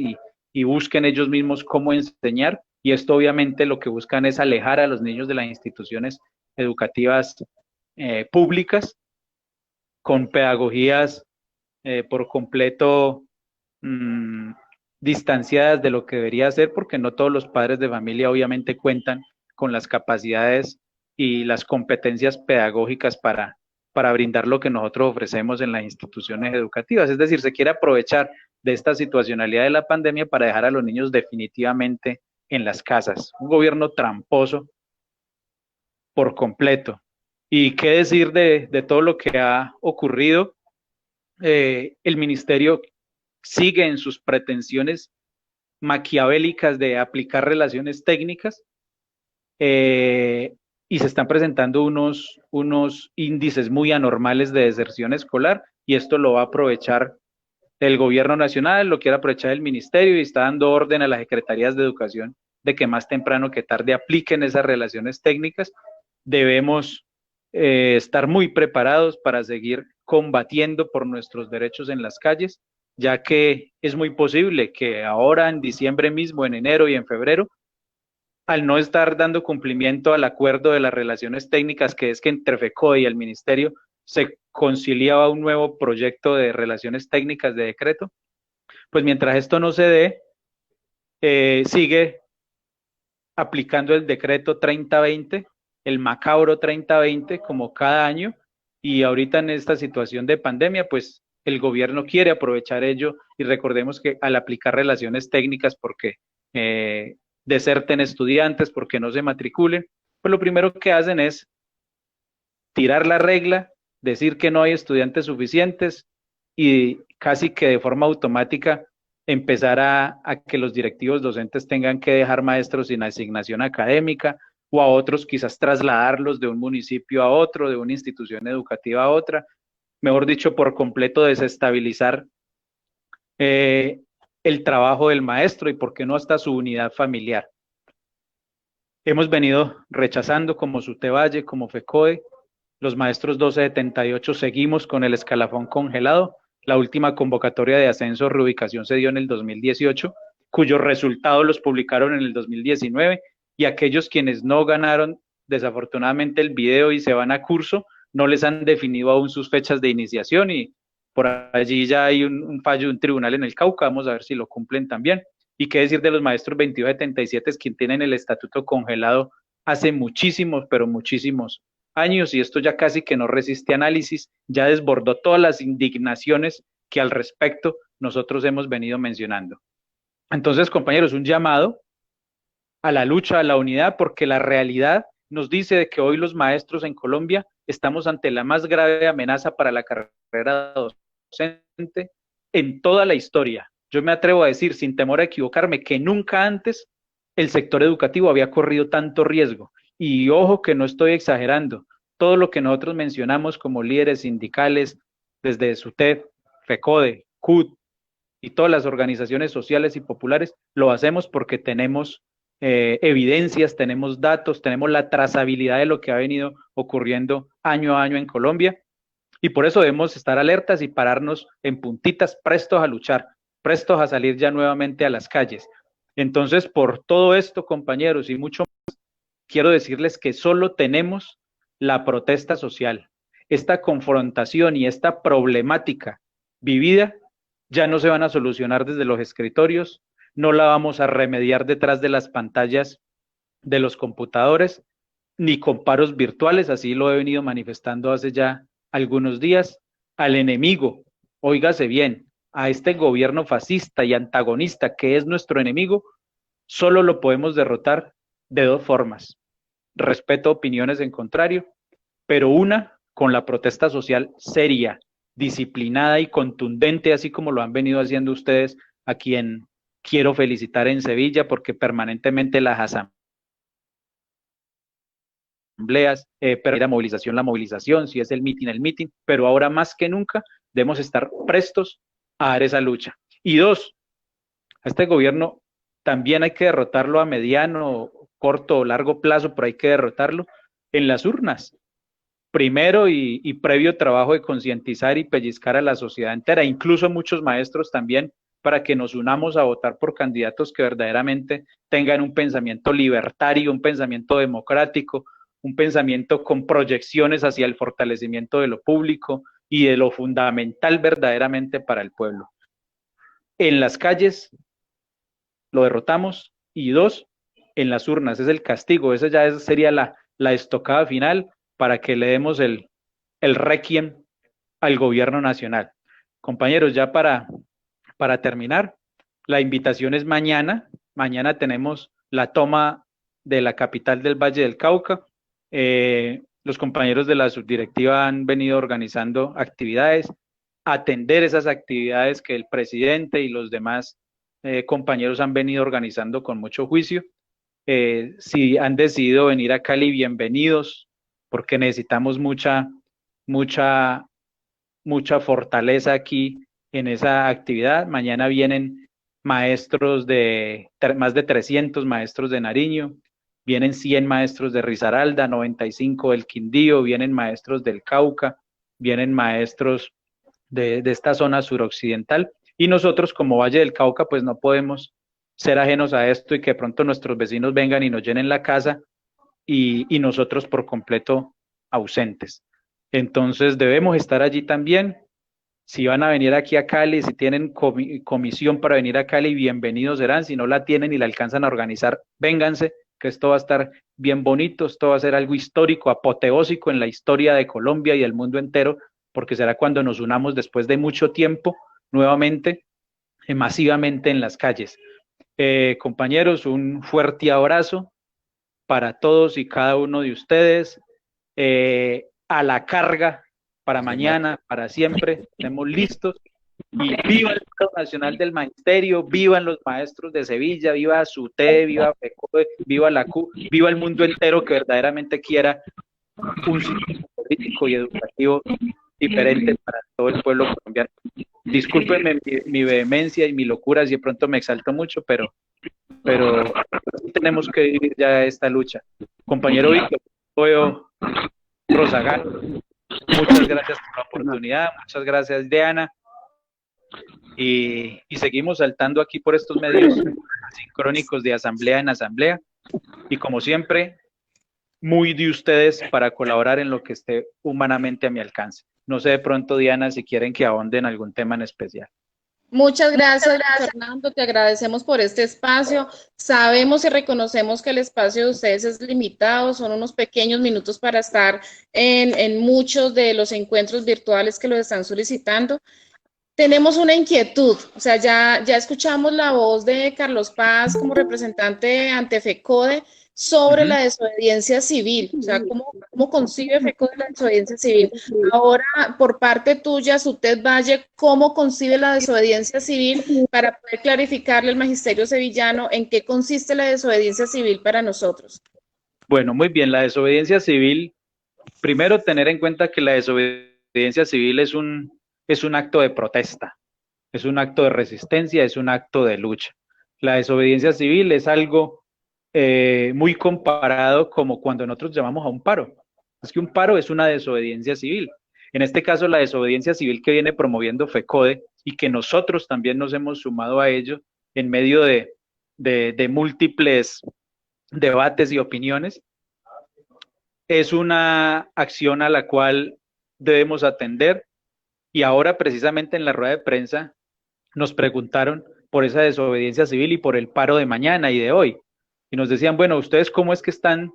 y busquen ellos mismos cómo enseñar, y esto obviamente lo que buscan es alejar a los niños de las instituciones educativas públicas con pedagogías por completo distanciadas de lo que debería ser, porque no todos los padres de familia obviamente cuentan con las capacidades y las competencias pedagógicas para brindar lo que nosotros ofrecemos en las instituciones educativas. Es decir, se quiere aprovechar de esta situacionalidad de la pandemia para dejar a los niños definitivamente en las casas. Un gobierno tramposo por completo. Y qué decir de todo lo que ha ocurrido. El ministerio sigue en sus pretensiones maquiavélicas de aplicar relaciones técnicas y se están presentando unos índices muy anormales de deserción escolar, y esto lo va a aprovechar el gobierno nacional, lo quiere aprovechar el ministerio y está dando orden a las secretarías de educación de que más temprano que tarde apliquen esas relaciones técnicas. Debemos estar muy preparados para seguir combatiendo por nuestros derechos en las calles, ya que es muy posible que ahora en diciembre mismo, en enero y en febrero, al no estar dando cumplimiento al acuerdo de las relaciones técnicas, que es que entre FECODE y el ministerio se conciliaba un nuevo proyecto de relaciones técnicas de decreto, pues mientras esto no se dé, sigue aplicando el decreto 3020, el macabro 3020, como cada año, y ahorita en esta situación de pandemia, pues el gobierno quiere aprovechar ello y recordemos que al aplicar relaciones técnicas porque deserten estudiantes, porque no se matriculen, pues lo primero que hacen es tirar la regla, decir que no hay estudiantes suficientes y casi que de forma automática empezar a que los directivos docentes tengan que dejar maestros sin asignación académica o a otros quizás trasladarlos de un municipio a otro, de una institución educativa a otra, mejor dicho, por completo desestabilizar el trabajo del maestro y por qué no hasta su unidad familiar. Hemos venido rechazando como SUTEVALLE, como FECODE, los maestros 1278 seguimos con el escalafón congelado. La última convocatoria de ascenso reubicación se dio en el 2018, cuyos resultados los publicaron en el 2019, y aquellos quienes no ganaron desafortunadamente el video y se van a curso, no les han definido aún sus fechas de iniciación y por allí ya hay un fallo de un tribunal en el Cauca, vamos a ver si lo cumplen también. Y qué decir de los maestros 2277, quienes tienen el estatuto congelado hace muchísimos, pero muchísimos años, y esto ya casi que no resiste análisis, ya desbordó todas las indignaciones que al respecto nosotros hemos venido mencionando. Entonces, compañeros, un llamado a la lucha, a la unidad, porque la realidad nos dice de que hoy los maestros en Colombia estamos ante la más grave amenaza para la carrera docente en toda la historia. Yo me atrevo a decir, sin temor a equivocarme, que nunca antes el sector educativo había corrido tanto riesgo. Y ojo que no estoy exagerando, todo lo que nosotros mencionamos como líderes sindicales, desde SUTEP, FECODE, CUT y todas las organizaciones sociales y populares, lo hacemos porque tenemos evidencias, tenemos datos, tenemos la trazabilidad de lo que ha venido ocurriendo año a año en Colombia, y por eso debemos estar alertas y pararnos en puntitas, prestos a luchar, prestos a salir ya nuevamente a las calles. Entonces, por todo esto, compañeros, y mucho más, quiero decirles que solo tenemos la protesta social. Esta confrontación y esta problemática vivida ya no se van a solucionar desde los escritorios, no la vamos a remediar detrás de las pantallas de los computadores, ni con paros virtuales, así lo he venido manifestando hace ya algunos días. Al enemigo, óigase bien, a este gobierno fascista y antagonista que es nuestro enemigo, solo lo podemos derrotar de dos formas. Respeto opiniones en contrario, pero una con la protesta social seria, disciplinada y contundente, así como lo han venido haciendo ustedes, a quien quiero felicitar en Sevilla, porque permanentemente las asambleas, pero la movilización, si es el mitin, pero ahora más que nunca debemos estar prestos a dar esa lucha. Y dos, a este gobierno también hay que derrotarlo a mediano, corto o largo plazo, pero hay que derrotarlo en las urnas. Primero y previo trabajo de concientizar y pellizcar a la sociedad entera, incluso muchos maestros también, para que nos unamos a votar por candidatos que verdaderamente tengan un pensamiento libertario, un pensamiento democrático, un pensamiento con proyecciones hacia el fortalecimiento de lo público y de lo fundamental verdaderamente para el pueblo. En las calles lo derrotamos, y dos, en las urnas, es el castigo, esa ya sería la estocada final para que le demos el requiem al gobierno nacional. Compañeros, ya para terminar, la invitación es mañana tenemos la toma de la capital del Valle del Cauca. Los compañeros de la subdirectiva han venido organizando actividades, atender esas actividades que el presidente y los demás compañeros han venido organizando con mucho juicio. Si han decidido venir a Cali, bienvenidos, porque necesitamos mucha fortaleza aquí en esa actividad. Mañana vienen maestros más de 300 maestros de Nariño, vienen 100 maestros de Risaralda, 95 del Quindío, vienen maestros del Cauca, vienen maestros de esta zona suroccidental, y nosotros como Valle del Cauca pues no podemos ser ajenos a esto y que de pronto nuestros vecinos vengan y nos llenen la casa y nosotros por completo ausentes. Entonces debemos estar allí también. Si van a venir aquí a Cali, si tienen comisión para venir a Cali, bienvenidos serán. Si no la tienen y la alcanzan a organizar, vénganse, que esto va a estar bien bonito, esto va a ser algo histórico, apoteósico en la historia de Colombia y del mundo entero, porque será cuando nos unamos después de mucho tiempo nuevamente, masivamente en las calles. Compañeros, un fuerte abrazo para todos y cada uno de ustedes, a la carga para mañana, para siempre, estemos listos, y viva el Paro Nacional del Magisterio, vivan los maestros de Sevilla, viva SUTE, viva FECODE, viva la CU, viva el mundo entero que verdaderamente quiera un sistema político y educativo diferente para todo el pueblo colombiano. Discúlpenme mi vehemencia y mi locura si de pronto me exalto mucho, pero tenemos que vivir ya esta lucha. Compañero Víctor Rosagán, muchas gracias por la oportunidad, muchas gracias Diana, y seguimos saltando aquí por estos medios sincrónicos de asamblea en asamblea, y como siempre, muy de ustedes para colaborar en lo que esté humanamente a mi alcance. No sé de pronto, Diana, si quieren que ahonde en algún tema en especial. Muchas gracias, Fernando, te agradecemos por este espacio. Sabemos y reconocemos que el espacio de ustedes es limitado, son unos pequeños minutos para estar en muchos de los encuentros virtuales que los están solicitando. Tenemos una inquietud, o sea, ya escuchamos la voz de Carlos Paz como representante ante FECODE sobre la desobediencia civil, o sea, ¿cómo concibe FECODE la desobediencia civil? Ahora, por parte tuya, SUTED Valle, ¿cómo concibe la desobediencia civil para poder clarificarle al magisterio sevillano en qué consiste la desobediencia civil para nosotros? Bueno, muy bien, la desobediencia civil, primero tener en cuenta que la desobediencia civil es un acto de protesta, es un acto de resistencia, es un acto de lucha. La desobediencia civil es algo muy comparado como cuando nosotros llamamos a un paro. Es que un paro es una desobediencia civil. En este caso, la desobediencia civil que viene promoviendo FECODE y que nosotros también nos hemos sumado a ello en medio de múltiples debates y opiniones, es una acción a la cual debemos atender. Y ahora, precisamente en la rueda de prensa, nos preguntaron por esa desobediencia civil y por el paro de mañana y de hoy. Y nos decían, bueno, ¿ustedes cómo es que están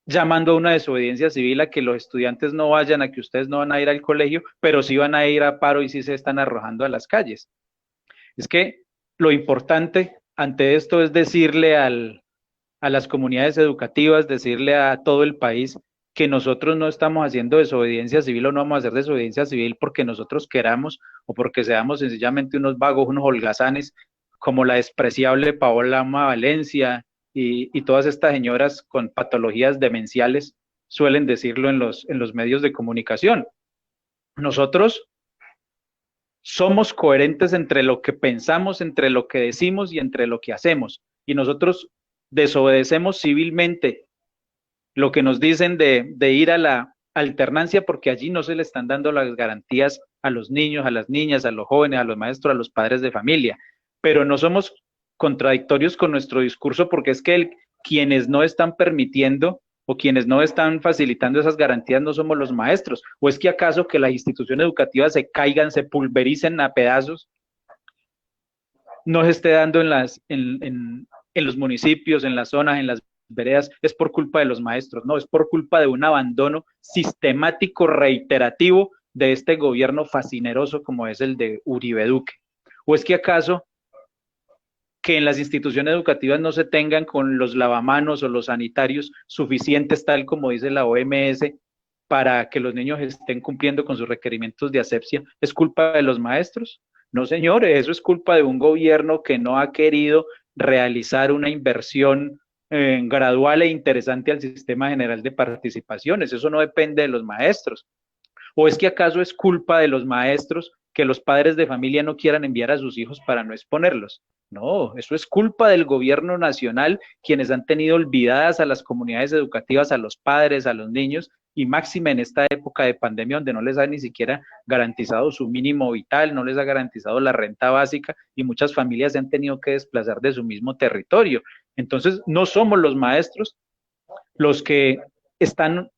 llamando a una desobediencia civil, a que los estudiantes no vayan, a que ustedes no van a ir al colegio, pero sí van a ir a paro y sí se están arrojando a las calles? Es que lo importante ante esto es decirle a las comunidades educativas, decirle a todo el país que nosotros no estamos haciendo desobediencia civil o no vamos a hacer desobediencia civil porque nosotros queramos o porque seamos sencillamente unos vagos, unos holgazanes, como la despreciable Paola Valencia y todas estas señoras con patologías demenciales suelen decirlo en los medios de comunicación. Nosotros somos coherentes entre lo que pensamos, entre lo que decimos y entre lo que hacemos. Y nosotros desobedecemos civilmente lo que nos dicen de ir a la alternancia, porque allí no se le están dando las garantías a los niños, a las niñas, a los jóvenes, a los maestros, a los padres de familia. Pero no somos contradictorios con nuestro discurso, porque es que quienes no están permitiendo o quienes no están facilitando esas garantías no somos los maestros. ¿O es que acaso que las instituciones educativas se caigan, se pulvericen a pedazos, no se esté dando en los municipios, en las zonas, en las veredas, es por culpa de los maestros? No, es por culpa de un abandono sistemático, reiterativo de este gobierno fascineroso como es el de Uribe Duque. ¿O es que acaso que en las instituciones educativas no se tengan con los lavamanos o los sanitarios suficientes, tal como dice la OMS, para que los niños estén cumpliendo con sus requerimientos de asepsia? ¿Es culpa de los maestros? No, señores, eso es culpa de un gobierno que no ha querido realizar una inversión gradual e interesante al sistema general de participaciones. Eso no depende de los maestros. ¿O es que acaso es culpa de los maestros que los padres de familia no quieran enviar a sus hijos para no exponerlos? No, eso es culpa del gobierno nacional, quienes han tenido olvidadas a las comunidades educativas, a los padres, a los niños, y máxima en esta época de pandemia donde no les ha ni siquiera garantizado su mínimo vital, no les ha garantizado la renta básica y muchas familias se han tenido que desplazar de su mismo territorio. Entonces, no somos los maestros los que están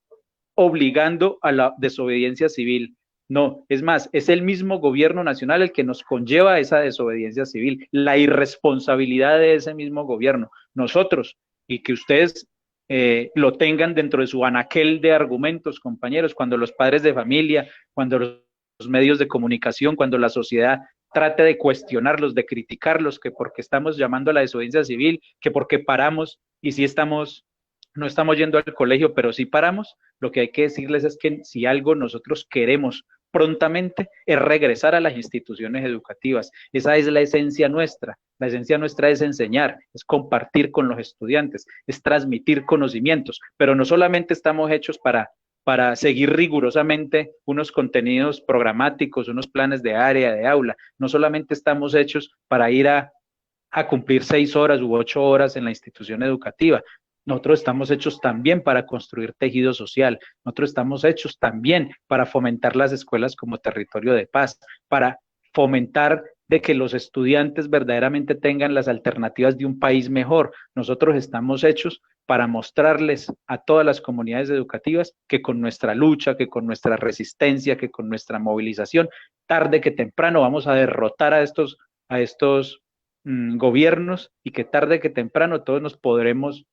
obligando a la desobediencia civil. No, es más, es el mismo gobierno nacional el que nos conlleva esa desobediencia civil, la irresponsabilidad de ese mismo gobierno. Nosotros, y que ustedes lo tengan dentro de su anaquel de argumentos, compañeros, cuando los padres de familia, cuando los medios de comunicación, cuando la sociedad trate de cuestionarlos, de criticarlos, que porque estamos llamando a la desobediencia civil, que porque paramos y si estamos, no estamos yendo al colegio, pero sí paramos, lo que hay que decirles es que si algo nosotros queremos prontamente es regresar a las instituciones educativas. Esa es la esencia nuestra. La esencia nuestra es enseñar, es compartir con los estudiantes, es transmitir conocimientos, pero no solamente estamos hechos para seguir rigurosamente unos contenidos programáticos, unos planes de área, de aula, no solamente estamos hechos para ir a cumplir 6 horas u 8 horas en la institución educativa. Nosotros estamos hechos también para construir tejido social. Nosotros estamos hechos también para fomentar las escuelas como territorio de paz, para fomentar de que los estudiantes verdaderamente tengan las alternativas de un país mejor. Nosotros estamos hechos para mostrarles a todas las comunidades educativas que con nuestra lucha, que con nuestra resistencia, que con nuestra movilización, tarde que temprano vamos a derrotar a estos gobiernos y que tarde que temprano todos nos podremos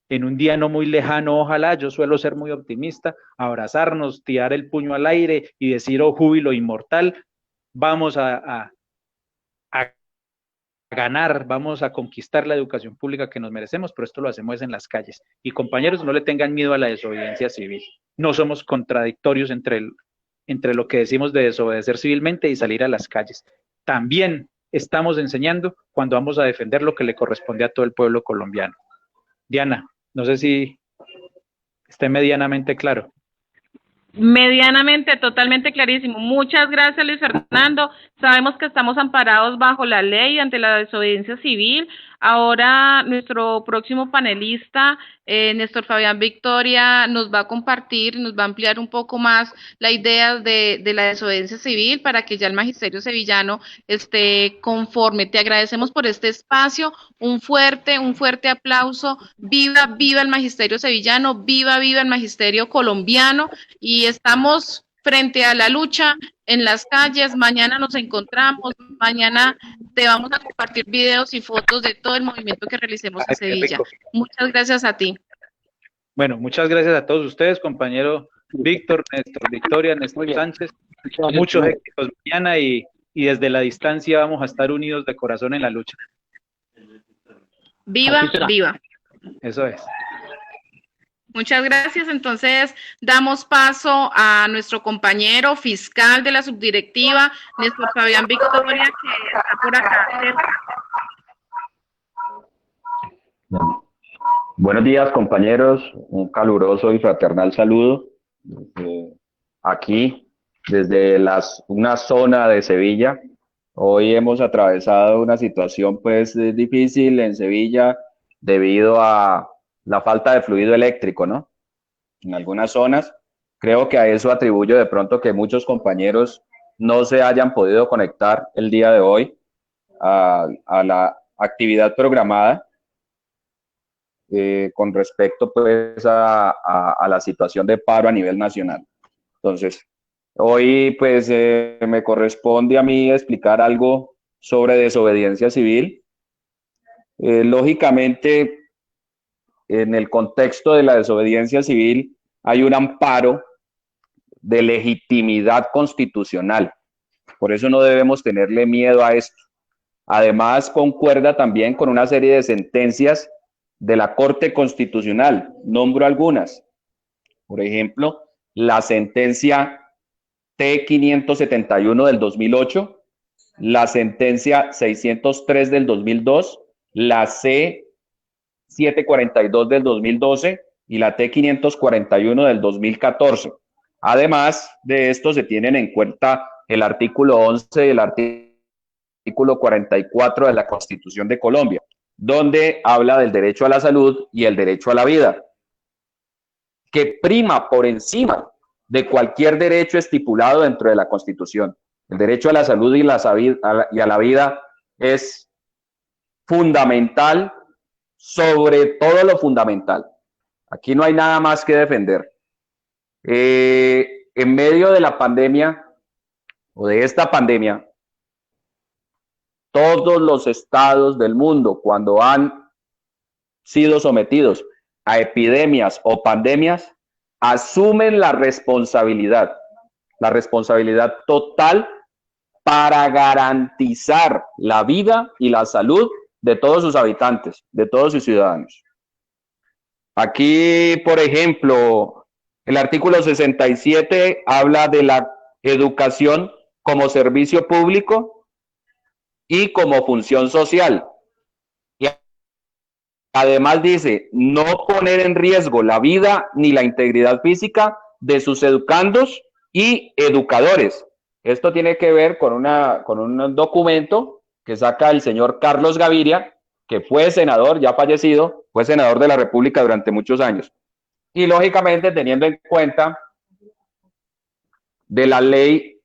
en un día no muy lejano, ojalá, yo suelo ser muy optimista, abrazarnos, tirar el puño al aire y decir, oh júbilo inmortal, vamos a ganar, vamos a conquistar la educación pública que nos merecemos, pero esto lo hacemos en las calles. Y compañeros, no le tengan miedo a la desobediencia civil. No somos contradictorios entre lo que decimos de desobedecer civilmente y salir a las calles. También estamos enseñando cuando vamos a defender lo que le corresponde a todo el pueblo colombiano. Diana, no sé si esté medianamente claro. Medianamente, totalmente clarísimo. Muchas gracias, Luis Fernando. Sabemos que estamos amparados bajo la ley ante la desobediencia civil. Ahora nuestro próximo panelista, Néstor Fabián Victoria, nos va a compartir, nos va a ampliar un poco más la idea de la desobediencia civil para que ya el magisterio sevillano esté conforme. Te agradecemos por este espacio. Un fuerte aplauso. Viva, viva el magisterio sevillano, viva, viva el magisterio colombiano. Y estamos frente a la lucha en las calles. Mañana nos encontramos, mañana te vamos a compartir videos y fotos de todo el movimiento que realicemos en Sevilla. Muchas gracias a ti. Bueno, muchas gracias a todos ustedes, compañero Víctor, Néstor Victoria, Néstor Sánchez. Muchos éxitos mañana y desde la distancia vamos a estar unidos de corazón en la lucha. Viva, viva. Eso es. Muchas gracias. Entonces, damos paso a nuestro compañero fiscal de la subdirectiva, Néstor Fabián Victoria, que está por acá cerca. Buenos días, compañeros. Un caluroso y fraternal saludo. Aquí, desde una zona de Sevilla. Hoy hemos atravesado una situación pues difícil en Sevilla debido a la falta de fluido eléctrico, ¿no? En algunas zonas, creo que a eso atribuyo de pronto que muchos compañeros no se hayan podido conectar el día de hoy a la actividad programada con respecto pues a la situación de paro a nivel nacional. Entonces, hoy pues me corresponde a mí explicar algo sobre desobediencia civil. Lógicamente, en el contexto de la desobediencia civil hay un amparo de legitimidad constitucional. Por eso no debemos tenerle miedo a esto. Además, concuerda también con una serie de sentencias de la Corte Constitucional. Nombro algunas. Por ejemplo, la sentencia T571 del 2008, la sentencia 603 del 2002, la C742 del 2012 y la T541 del 2014. Además de esto, se tienen en cuenta el artículo 11 y el artículo 44 de la Constitución de Colombia, donde habla del derecho a la salud y el derecho a la vida, que prima por encima de cualquier derecho estipulado dentro de la Constitución. El derecho a la salud y a la vida es fundamental sobre todo lo fundamental. Aquí no hay nada más que defender. En medio de la pandemia o de esta pandemia, todos los estados del mundo, cuando han sido sometidos a epidemias o pandemias, asumen la responsabilidad total para garantizar la vida y la salud de todos sus habitantes, de todos sus ciudadanos. Aquí, por ejemplo, el artículo 67 habla de la educación como servicio público y como función social. Y además dice, no poner en riesgo la vida ni la integridad física de sus educandos y educadores. Esto tiene que ver con un documento que saca el señor Carlos Gaviria, que fue senador, ya fallecido, fue senador de la República durante muchos años. Y lógicamente teniendo en cuenta de la ley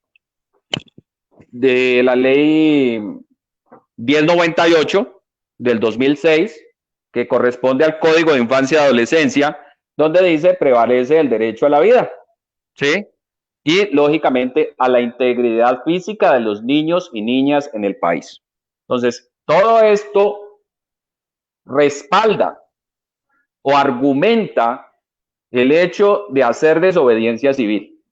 1098 del 2006, que corresponde al Código de Infancia y Adolescencia, donde dice prevalece el derecho a la vida, ¿sí? Y lógicamente a la integridad física de los niños y niñas en el país. Entonces, todo esto respalda o argumenta el hecho de hacer desobediencia civil.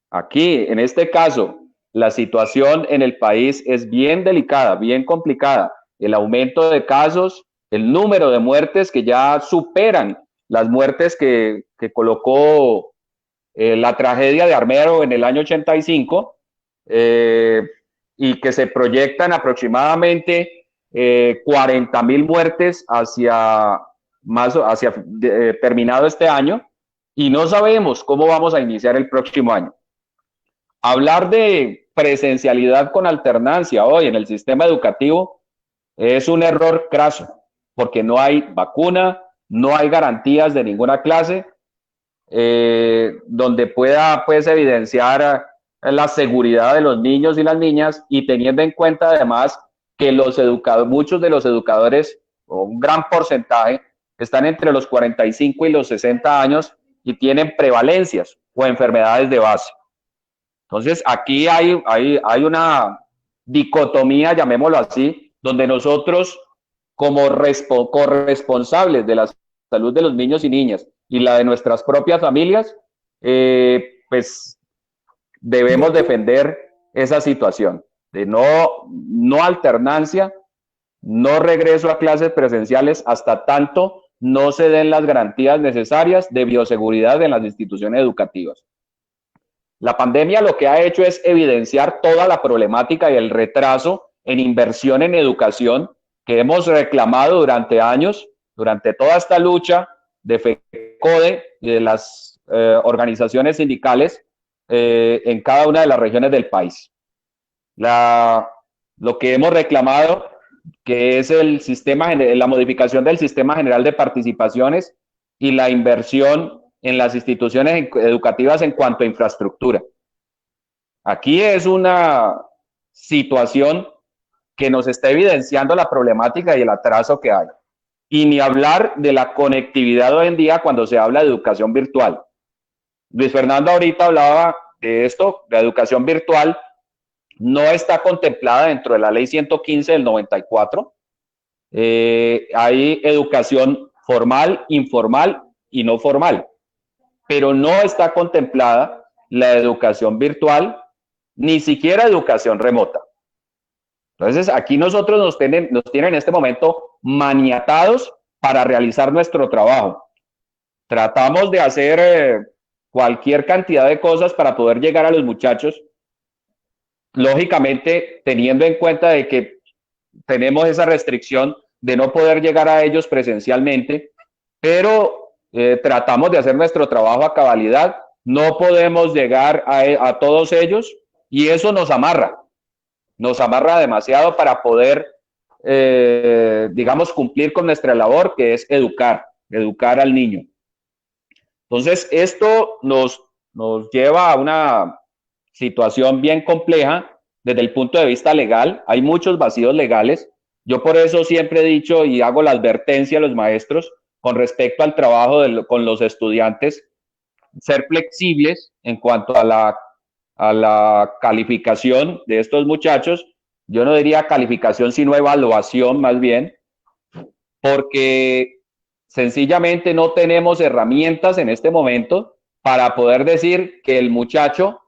Aquí, en este caso, la situación en el país es bien delicada, bien complicada. El aumento de casos, el número de muertes que ya superan las muertes que colocó la tragedia de Armero en el año 85 y que se proyectan aproximadamente 40.000 muertes hacia terminado este año, y no sabemos cómo vamos a iniciar el próximo año. Hablar de presencialidad con alternancia hoy en el sistema educativo es un error craso, porque no hay vacuna, no hay garantías de ninguna clase donde pueda pues evidenciar la seguridad de los niños y las niñas, y teniendo en cuenta además que muchos de los educadores, o un gran porcentaje, están entre los 45 y los 60 años y tienen prevalencias o enfermedades de base. Entonces aquí hay una dicotomía, llamémoslo así, donde nosotros como corresponsables de la salud de los niños y niñas y la de nuestras propias familias, pues debemos defender esa situación de no alternancia, no regreso a clases presenciales hasta tanto no se den las garantías necesarias de bioseguridad en las instituciones educativas. La pandemia lo que ha hecho es evidenciar toda la problemática y el retraso en inversión en educación que hemos reclamado durante años, durante toda esta lucha de FECODE y de las organizaciones sindicales en cada una de las regiones del país. Lo que hemos reclamado, que es la modificación del sistema general de participaciones y la inversión en las instituciones educativas en cuanto a infraestructura. Aquí es una situación que nos está evidenciando la problemática y el atraso que hay. Y ni hablar de la conectividad hoy en día cuando se habla de educación virtual. Luis Fernando ahorita hablaba de esto, la educación virtual no está contemplada dentro de la ley 115 del 94. Hay educación formal, informal y no formal, pero no está contemplada la educación virtual, ni siquiera educación remota. Entonces, aquí nosotros nos tienen en este momento maniatados para realizar nuestro trabajo. Tratamos de hacer cualquier cantidad de cosas para poder llegar a los muchachos, lógicamente teniendo en cuenta de que tenemos esa restricción de no poder llegar a ellos presencialmente, pero tratamos de hacer nuestro trabajo a cabalidad. No podemos llegar a todos ellos y eso nos amarra demasiado para poder, digamos, cumplir con nuestra labor, que es educar al niño. Entonces, esto nos lleva a una situación bien compleja desde el punto de vista legal. Hay muchos vacíos legales. Yo por eso siempre he dicho y hago la advertencia a los maestros con respecto al trabajo con los estudiantes, ser flexibles en cuanto a la calificación de estos muchachos. Yo no diría calificación, sino evaluación más bien, porque sencillamente no tenemos herramientas en este momento para poder decir que el muchacho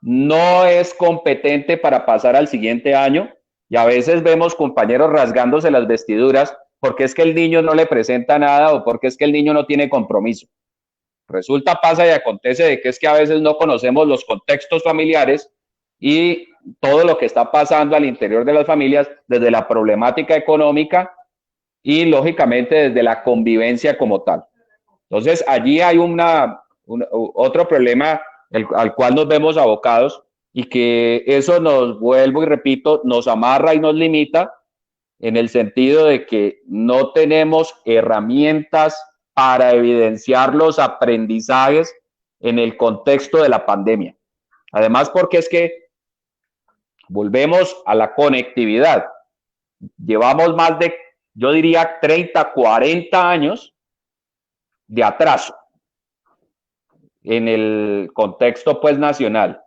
no es competente para pasar al siguiente año, y a veces vemos compañeros rasgándose las vestiduras porque es que el niño no le presenta nada o porque es que el niño no tiene compromiso. Resulta, pasa y acontece de que es que a veces no conocemos los contextos familiares y todo lo que está pasando al interior de las familias desde la problemática económica y lógicamente desde la convivencia como tal. Entonces allí hay otro problema al cual nos vemos abocados, y que eso nos, vuelvo y repito, nos amarra y nos limita en el sentido de que no tenemos herramientas para evidenciar los aprendizajes en el contexto de la pandemia. Además, porque es que volvemos a la conectividad. Llevamos más de, yo diría, 30, 40 años de atraso en el contexto pues nacional.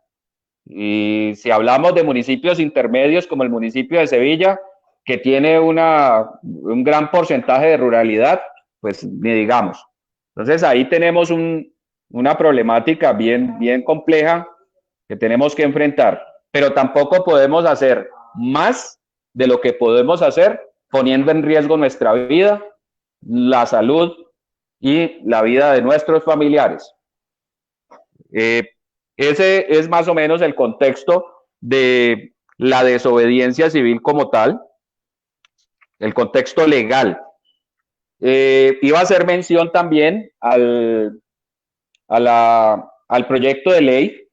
Y si hablamos de municipios intermedios como el municipio de Sevilla, que tiene un gran porcentaje de ruralidad, pues ni digamos. Entonces ahí tenemos una problemática bien compleja que tenemos que enfrentar, pero tampoco podemos hacer más de lo que podemos hacer poniendo en riesgo nuestra vida, la salud y la vida de nuestros familiares. Ese es más o menos el contexto de la desobediencia civil como tal, el contexto legal. Iba a hacer mención también al proyecto de ley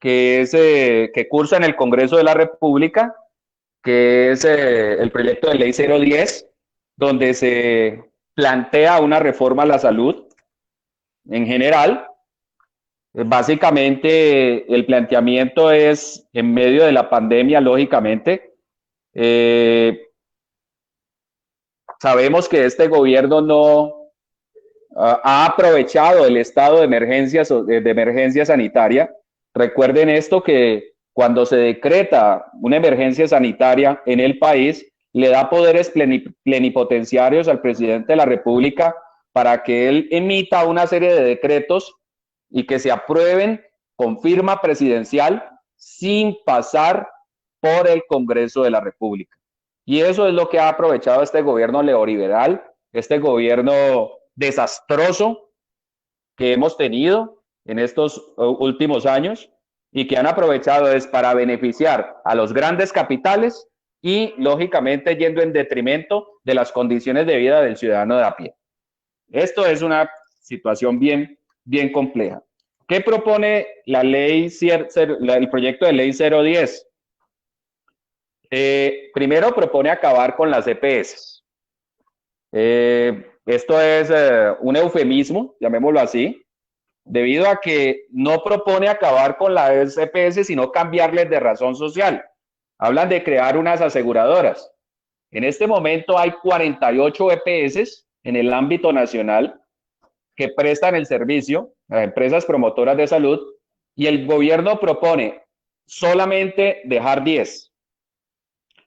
que cursa en el Congreso de la República, que es el proyecto de ley 010, donde se plantea una reforma a la salud en general. Básicamente el planteamiento es, en medio de la pandemia, lógicamente, sabemos que este gobierno no ha aprovechado el estado de emergencia sanitaria. Recuerden esto, que cuando se decreta una emergencia sanitaria en el país, le da poderes plenipotenciarios al presidente de la República para que él emita una serie de decretos y que se aprueben con firma presidencial sin pasar por el Congreso de la República. Y eso es lo que ha aprovechado este gobierno neoliberal, este gobierno desastroso que hemos tenido en estos últimos años, y que han aprovechado es para beneficiar a los grandes capitales y lógicamente yendo en detrimento de las condiciones de vida del ciudadano de a pie. Esto es una situación bien compleja. ¿Qué propone la ley, el proyecto de ley 010? Primero propone acabar con las EPS. Esto es un eufemismo, llamémoslo así, debido a que no propone acabar con las EPS, sino cambiarles de razón social. Hablan de crear unas aseguradoras. En este momento hay 48 EPS en el ámbito nacional que prestan el servicio a empresas promotoras de salud, y el gobierno propone solamente dejar 10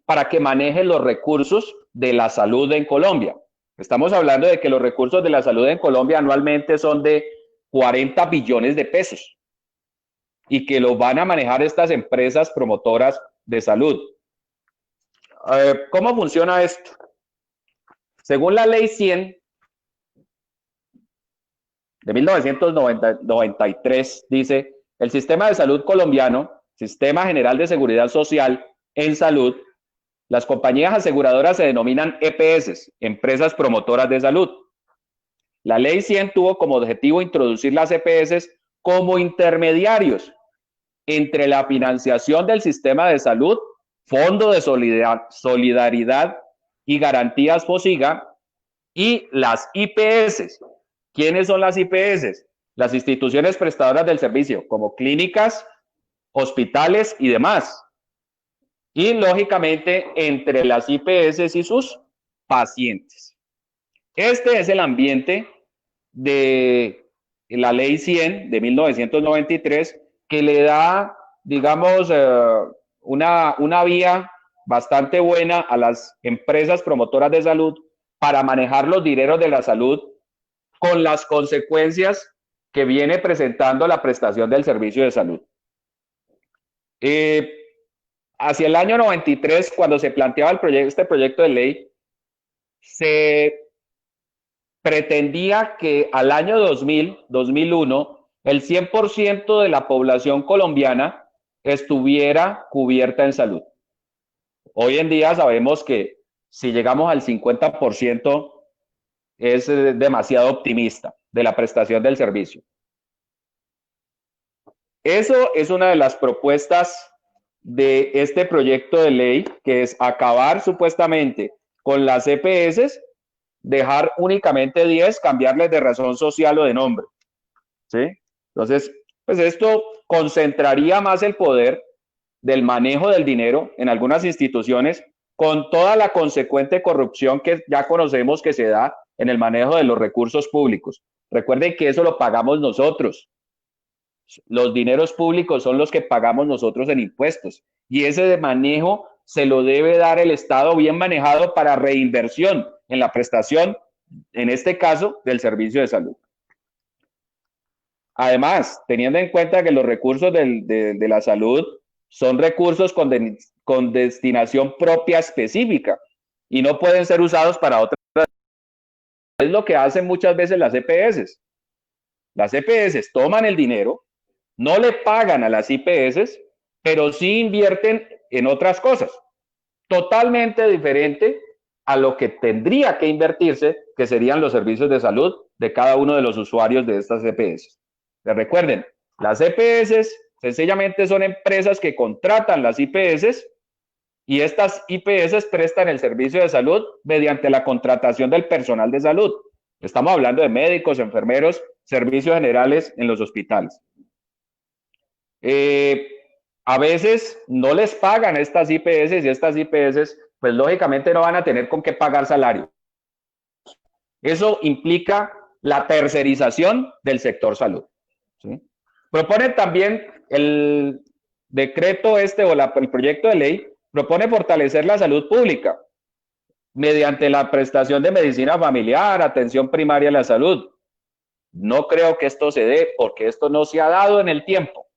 para que manejen los recursos de la salud en Colombia. Estamos hablando de que los recursos de la salud en Colombia anualmente son de 40 billones de pesos y que los van a manejar estas empresas promotoras de salud. ¿Cómo funciona esto? Según la ley 100 de 1993, dice: el sistema de salud colombiano, Sistema General de Seguridad Social en Salud, las compañías aseguradoras se denominan EPS, empresas promotoras de salud. La ley 100 tuvo como objetivo introducir las EPS como intermediarios entre la financiación del sistema de salud, Fondo de Solidaridad y Garantías FOSIGA, y las IPS. ¿Quiénes son las IPS? Las instituciones prestadoras del servicio, como clínicas, hospitales y demás. Y lógicamente entre las IPS y sus pacientes. Este es el ambiente de la ley 100 de 1993, que le da, digamos, una vía bastante buena a las empresas promotoras de salud para manejar los dineros de la salud con las consecuencias que viene presentando la prestación del servicio de salud. Hacia el año 93, cuando se planteaba este proyecto de ley, se pretendía que al año 2001, el 100% de la población colombiana estuviera cubierta en salud. Hoy en día sabemos que si llegamos al 50% es demasiado optimista de la prestación del servicio. Eso es una de las propuestas de este proyecto de ley, que es acabar supuestamente con las EPS, dejar únicamente 10, cambiarles de razón social o de nombre, ¿sí? Entonces, pues esto concentraría más el poder del manejo del dinero en algunas instituciones, con toda la consecuente corrupción que ya conocemos que se da en el manejo de los recursos públicos. Recuerden que eso lo pagamos nosotros. Los dineros públicos son los que pagamos nosotros en impuestos, y ese manejo se lo debe dar el Estado bien manejado para reinversión en la prestación, en este caso, del servicio de salud. Además, teniendo en cuenta que los recursos de la salud son recursos con destinación propia específica y no pueden ser usados para otras. Es lo que hacen muchas veces las EPS. Las EPS toman el dinero, no le pagan a las IPS, pero sí invierten en otras cosas, totalmente diferente a lo que tendría que invertirse, que serían los servicios de salud de cada uno de los usuarios de estas EPS. Recuerden, las EPS sencillamente son empresas que contratan las IPS, y estas IPS prestan el servicio de salud mediante la contratación del personal de salud. Estamos hablando de médicos, enfermeros, servicios generales en los hospitales. A veces no les pagan estas IPS, y estas IPS, pues lógicamente no van a tener con qué pagar salario. Eso implica la tercerización del sector salud, ¿sí? Proponen también el decreto el proyecto de ley propone fortalecer la salud pública mediante la prestación de medicina familiar, atención primaria a la salud. No creo que esto se dé, porque esto no se ha dado en el tiempo.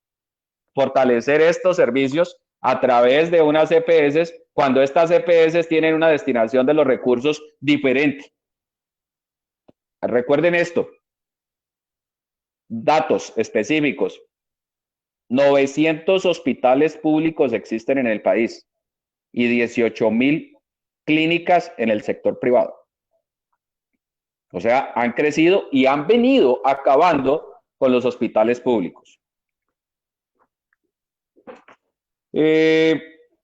Fortalecer estos servicios a través de unas EPS, cuando estas EPS tienen una destinación de los recursos diferente. Recuerden esto. Datos específicos. 900 hospitales públicos existen en el país y 18,000 clínicas en el sector privado. O sea, han crecido y han venido acabando con los hospitales públicos.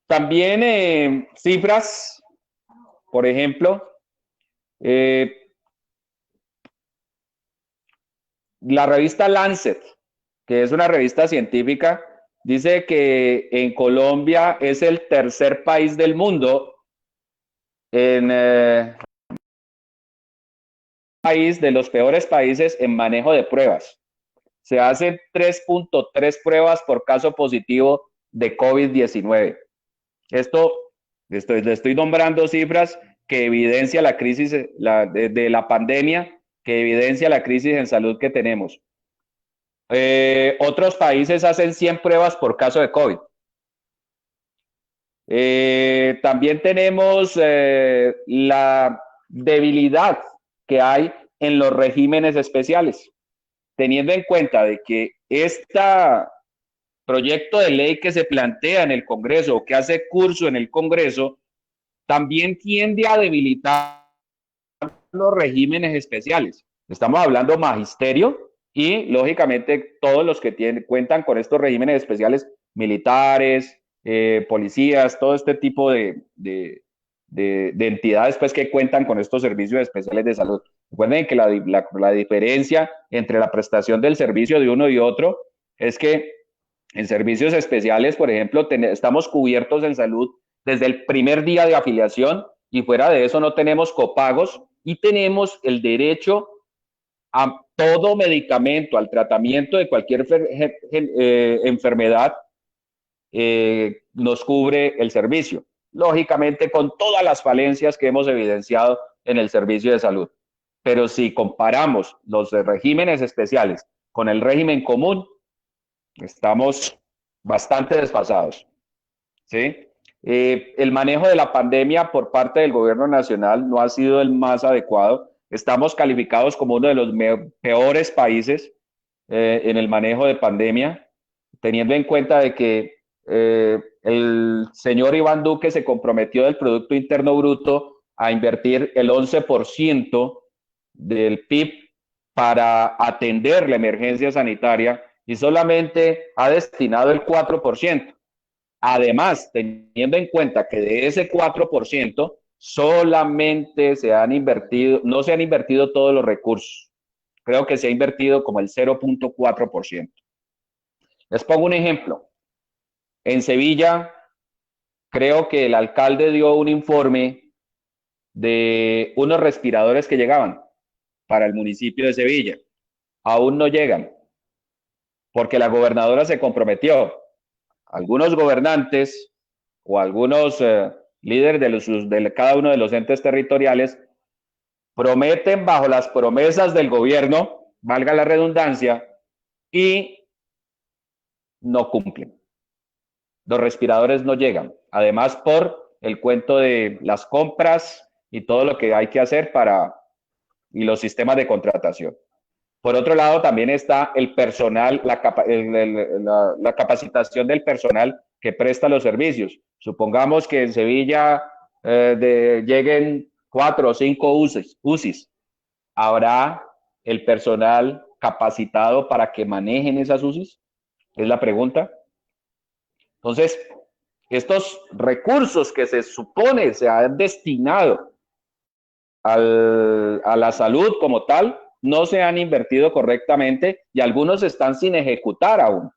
También cifras, por ejemplo, la revista Lancet, que es una revista científica, dice que en Colombia es el tercer país del mundo país de los peores países en manejo de pruebas. Se hacen 3.3 pruebas por caso positivo de COVID-19. Esto, le estoy nombrando cifras que evidencia la crisis de la pandemia, que evidencia la crisis en salud que tenemos. Otros países hacen 100 pruebas por caso de COVID. También tenemos la debilidad que hay en los regímenes especiales, teniendo en cuenta de que este proyecto de ley que se plantea en el Congreso, o que hace curso en el Congreso, también tiende a debilitar los regímenes especiales. Estamos hablando magisterio y, lógicamente, todos los que cuentan con estos regímenes especiales, militares, policías, todo este tipo de entidades pues, que cuentan con estos servicios especiales de salud. Recuerden que la diferencia entre la prestación del servicio de uno y otro es que en servicios especiales, por ejemplo, estamos cubiertos en salud desde el primer día de afiliación, y fuera de eso no tenemos copagos, y tenemos el derecho a todo medicamento, al tratamiento de cualquier enfermedad, nos cubre el servicio. Lógicamente, con todas las falencias que hemos evidenciado en el servicio de salud. Pero si comparamos los regímenes especiales con el régimen común, estamos bastante desfasados, ¿sí? El manejo de la pandemia por parte del gobierno nacional no ha sido el más adecuado. Estamos calificados como uno de los peores países en el manejo de pandemia, teniendo en cuenta de que el señor Iván Duque se comprometió del Producto Interno Bruto a invertir el 11% del PIB para atender la emergencia sanitaria y solamente ha destinado el 4%. Además, teniendo en cuenta que de ese 4% solamente no se han invertido todos los recursos. Creo que se ha invertido como el 0.4%. Les pongo un ejemplo. En Sevilla, creo que el alcalde dio un informe de unos respiradores que llegaban para el municipio de Sevilla. Aún no llegan, porque la gobernadora se comprometió. Algunos gobernantes o algunos líderes de cada uno de los entes territoriales prometen bajo las promesas del gobierno, valga la redundancia, y no cumplen. Los respiradores no llegan, además por el cuento de las compras y todo lo que hay que hacer y los sistemas de contratación. Por otro lado, también está el personal, la capacitación del personal que presta los servicios. Supongamos que en Sevilla lleguen 4 o 5 UCIs. ¿Habrá el personal capacitado para que manejen esas UCIs? Es la pregunta. Entonces, estos recursos que se supone se han destinado a la salud como tal, no se han invertido correctamente y algunos están sin ejecutar aún.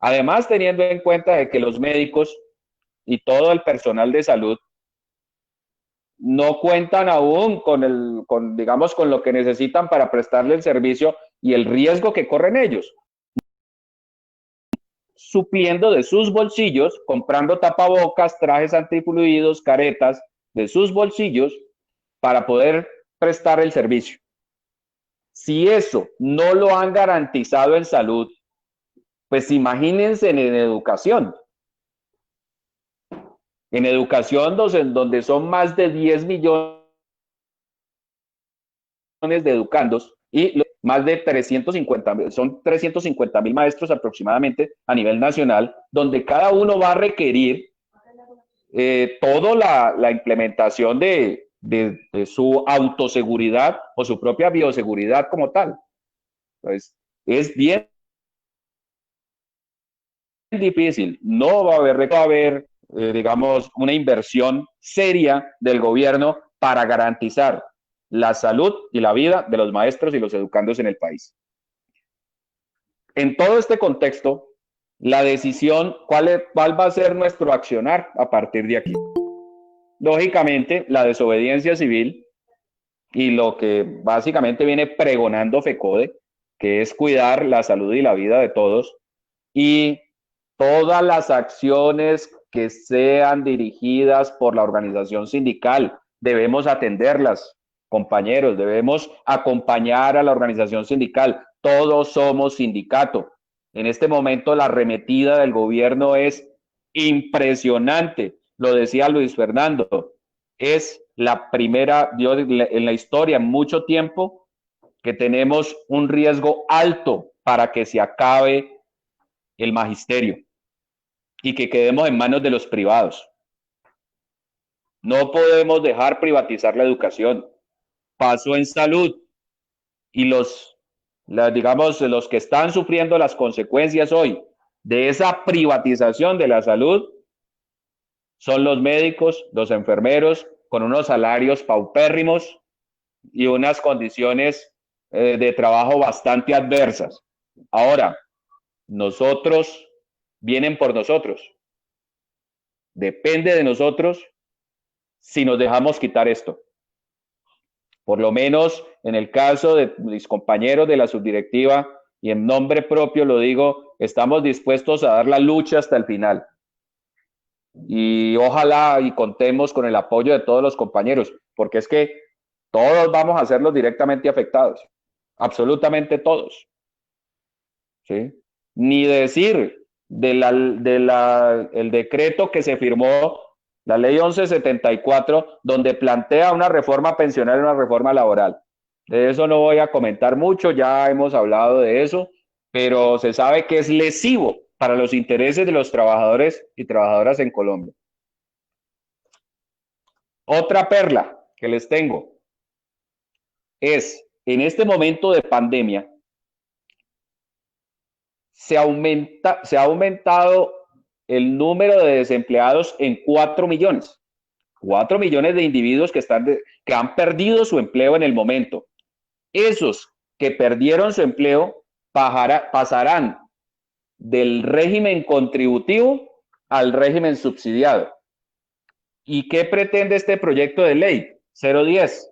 Además, teniendo en cuenta de que los médicos y todo el personal de salud no cuentan aún digamos, con lo que necesitan para prestarle el servicio y el riesgo que corren ellos, supliendo de sus bolsillos, comprando tapabocas, trajes antifluidos, caretas, de sus bolsillos para poder prestar el servicio. Si eso no lo han garantizado en salud, pues imagínense en educación. En educación, donde son más de 10 millones de educandos y más de 350.000 maestros aproximadamente a nivel nacional, donde cada uno va a requerir toda la implementación de su autoseguridad o su propia bioseguridad como tal. Pues es bien difícil. No va a haber digamos, una inversión seria del gobierno para garantizar la salud y la vida de los maestros y los educandos en el país. En todo este contexto, la decisión, ¿cuál va a ser nuestro accionar a partir de aquí? Lógicamente, la desobediencia civil y lo que básicamente viene pregonando FECODE, que es cuidar la salud y la vida de todos, y todas las acciones que sean dirigidas por la organización sindical, debemos atenderlas, compañeros, debemos acompañar a la organización sindical. Todos somos sindicato. En este momento la arremetida del gobierno es impresionante. Lo decía Luis Fernando, es la primera en la historia en mucho tiempo que tenemos un riesgo alto para que se acabe el magisterio y que quedemos en manos de los privados. No podemos dejar privatizar la educación. Pasó en salud y digamos, los que están sufriendo las consecuencias hoy de esa privatización de la salud son los médicos, los enfermeros, con unos salarios paupérrimos y unas condiciones de trabajo bastante adversas. Ahora, vienen por nosotros. Depende de nosotros si nos dejamos quitar esto. Por lo menos en el caso de mis compañeros de la subdirectiva, y en nombre propio lo digo, estamos dispuestos a dar la lucha hasta el final. Y ojalá y contemos con el apoyo de todos los compañeros, porque es que Todos vamos a ser los directamente afectados, absolutamente todos. ¿Sí? Ni decir el decreto que se firmó, la ley 1174, donde plantea una reforma pensional y una reforma laboral. De eso no voy a comentar mucho, ya hemos hablado de eso, pero se sabe que es lesivo para los intereses de los trabajadores y trabajadoras en Colombia. Otra perla que les tengo es, en este momento de pandemia, se ha aumentado el número de desempleados en 4 millones. 4 millones de individuos que han perdido su empleo en el momento. Esos que perdieron su empleo pasarán del régimen contributivo al régimen subsidiado. ¿Y qué pretende este proyecto de ley 010?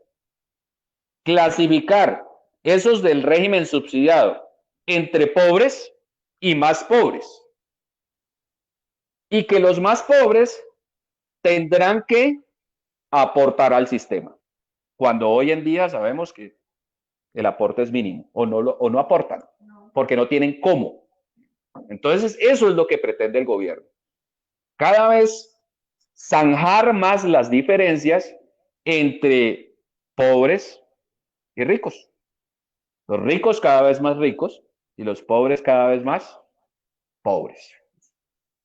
Clasificar esos del régimen subsidiado entre pobres y más pobres. Y que los más pobres tendrán que aportar al sistema, cuando hoy en día sabemos que el aporte es mínimo, o no aportan, porque no tienen cómo. Entonces, eso es lo que pretende el gobierno. Cada vez zanjar más las diferencias entre pobres y ricos. Los ricos cada vez más ricos y los pobres cada vez más pobres.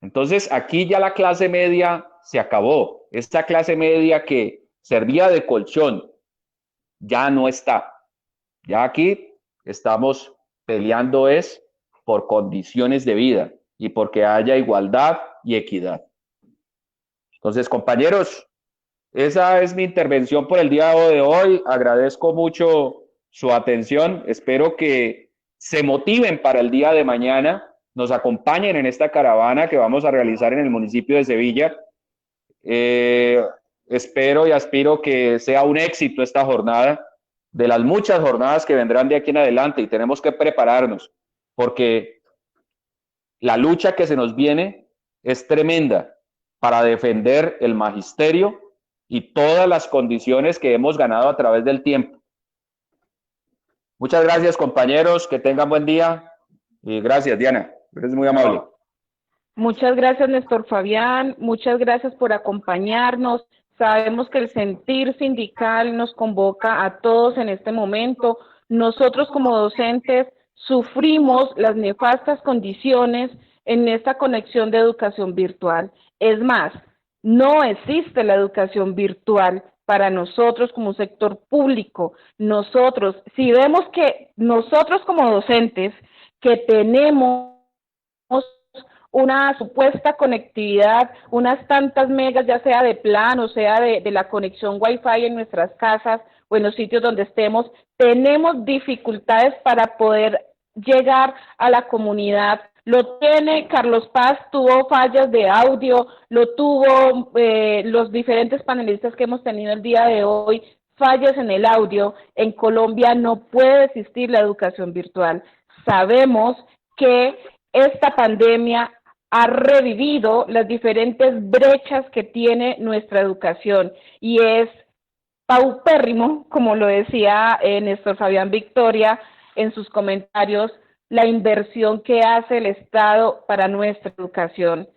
Entonces, aquí ya la clase media se acabó. Esta clase media que servía de colchón ya no está. Ya aquí estamos peleando es por condiciones de vida y porque haya igualdad y equidad. Entonces, compañeros, esa es mi intervención por el día de hoy. Agradezco mucho su atención. Espero que se motiven para el día de mañana. Nos acompañen en esta caravana que vamos a realizar en el municipio de Sevilla. Espero y aspiro que sea un éxito esta jornada, de las muchas jornadas que vendrán de aquí en adelante, y tenemos que prepararnos porque la lucha que se nos viene es tremenda para defender el magisterio y todas las condiciones que hemos ganado a través del tiempo. Muchas gracias, compañeros, que tengan buen día y gracias, Diana, eres muy amable. Muchas gracias, Néstor Fabián, muchas gracias por acompañarnos. Sabemos que el sentir sindical nos convoca a todos en este momento. Nosotros como docentes sufrimos las nefastas condiciones en esta conexión de educación virtual. Es más, no existe la educación virtual para nosotros como sector público. Nosotros, si vemos que nosotros como docentes que tenemos una supuesta conectividad, unas tantas megas, ya sea de plan o sea de la conexión Wi-Fi en nuestras casas o en los sitios donde estemos, tenemos dificultades para poder llegar a la comunidad. Lo tiene Carlos Paz, tuvo fallas de audio, lo tuvo los diferentes panelistas que hemos tenido el día de hoy, fallas en el audio. En Colombia no puede existir la educación virtual. Sabemos que esta pandemia ha revivido las diferentes brechas que tiene nuestra educación y es paupérrimo, como lo decía Néstor Fabián Victoria en sus comentarios, la inversión que hace el Estado para nuestra educación.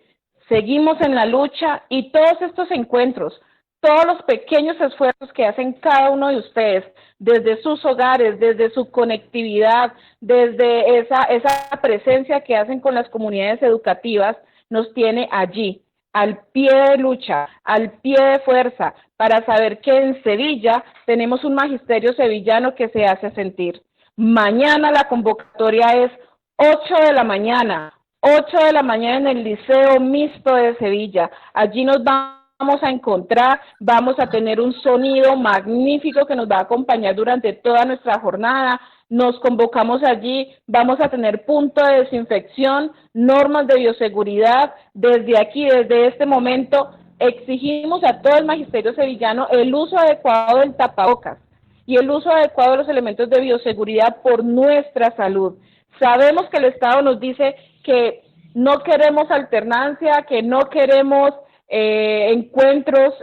Seguimos en la lucha y todos estos encuentros, todos los pequeños esfuerzos que hacen cada uno de ustedes, desde sus hogares, desde su conectividad, desde esa presencia que hacen con las comunidades educativas, nos tiene allí, al pie de lucha, al pie de fuerza, para saber que en Sevilla tenemos un magisterio sevillano que se hace sentir. Mañana la convocatoria es 8 de la mañana en el Liceo Mixto de Sevilla. Allí nos vamos a encontrar, vamos a tener un sonido magnífico que nos va a acompañar durante toda nuestra jornada. Nos convocamos allí, vamos a tener punto de desinfección, normas de bioseguridad. Desde aquí, desde este momento, exigimos a todo el magisterio sevillano el uso adecuado del tapabocas y el uso adecuado de los elementos de bioseguridad por nuestra salud. Sabemos que el Estado nos dice que no queremos alternancia, que no queremos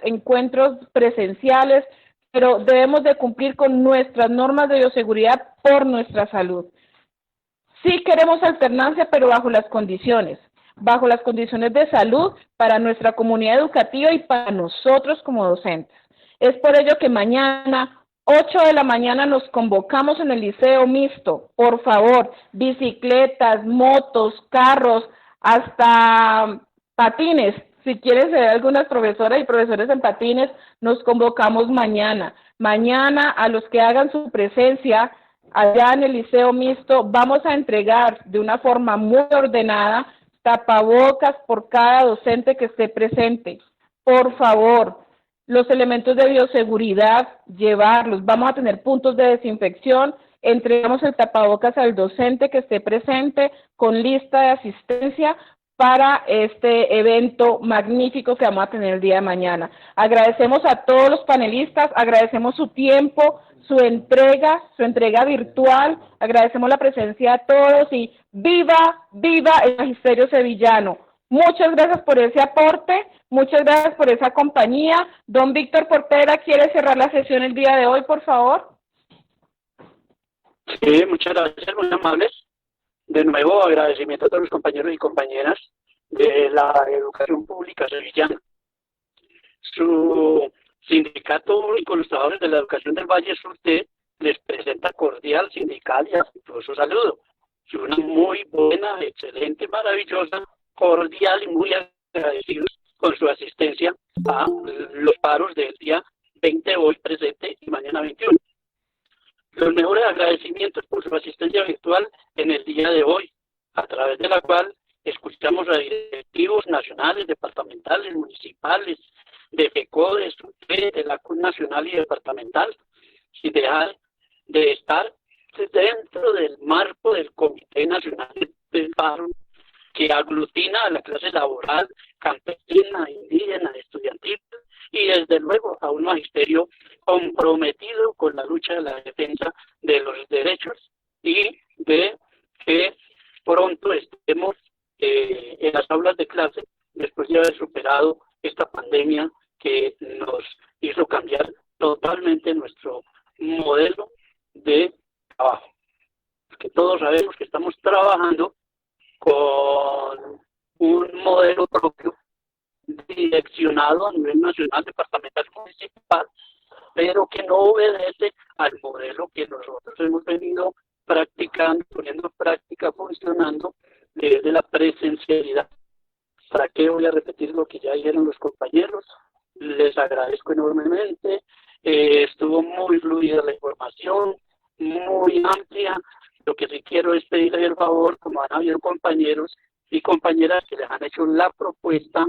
encuentros presenciales, pero debemos de cumplir con nuestras normas de bioseguridad por nuestra salud. Sí queremos alternancia, pero bajo las condiciones de salud para nuestra comunidad educativa y para nosotros como docentes. Es por ello que mañana, 8 de la mañana, nos convocamos en el liceo mixto. Por favor, bicicletas, motos, carros, hasta patines. Si quieren ser algunas profesoras y profesores en patines, nos convocamos mañana. Mañana, a los que hagan su presencia allá en el liceo mixto, vamos a entregar de una forma muy ordenada tapabocas por cada docente que esté presente. Por favor, los elementos de bioseguridad, llevarlos. Vamos a tener puntos de desinfección. Entregamos el tapabocas al docente que esté presente con lista de asistencia para este evento magnífico que vamos a tener el día de mañana. Agradecemos a todos los panelistas, agradecemos su tiempo, su entrega virtual, agradecemos la presencia de todos y ¡viva, viva el Magisterio Sevillano! Muchas gracias por ese aporte, muchas gracias por esa compañía. Don Víctor Portera, ¿quiere cerrar la sesión el día de hoy, por favor? Sí, muchas gracias, muy amables. De nuevo, agradecimiento a todos los compañeros y compañeras de la educación pública sevillana. Su Sindicato Único de los Trabajadores de la Educación del Valle Surte les presenta cordial, sindical y afectuoso saludo. Es una muy buena, excelente, maravillosa, cordial y muy agradecidos con su asistencia a los paros del día 20 hoy presente y mañana 21. Los mejores agradecimientos por su asistencia virtual en el día de hoy, a través de la cual escuchamos a directivos nacionales, departamentales, municipales, de FECODE, de la CUN nacional y departamental, sin dejar de estar dentro del marco del Comité Nacional del Paro, que aglutina a la clase laboral, campesina, indígena, estudiantil, y desde luego a un magisterio comprometido con la lucha de la defensa de los derechos y de que pronto estemos en las aulas de clase después de haber superado esta pandemia que nos hizo cambiar totalmente nuestro modelo de trabajo. Porque todos sabemos que estamos trabajando con un modelo propio direccionado a nivel nacional, departamental, municipal, pero que no obedece al modelo que nosotros hemos venido practicando, poniendo en práctica, funcionando desde la presencialidad. ¿Para qué voy a repetir lo que ya dijeron los compañeros? Les agradezco enormemente. Estuvo muy fluida la información, muy amplia. Lo que sí quiero es pedirles el favor, como han habido compañeros y compañeras que les han hecho la propuesta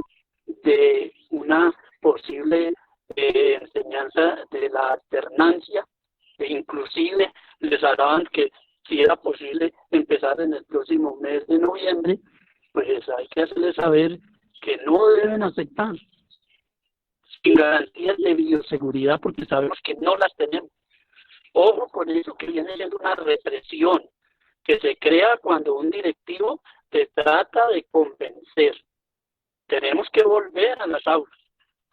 de una posible enseñanza de la alternancia, e inclusive les hablaban que si era posible empezar en el próximo mes de noviembre, pues hay que hacerles saber que no deben aceptar sin garantías de bioseguridad, porque sabemos que no las tenemos. Ojo con eso, que viene siendo una represión que se crea cuando un directivo te trata de convencer. Tenemos que volver a las aulas.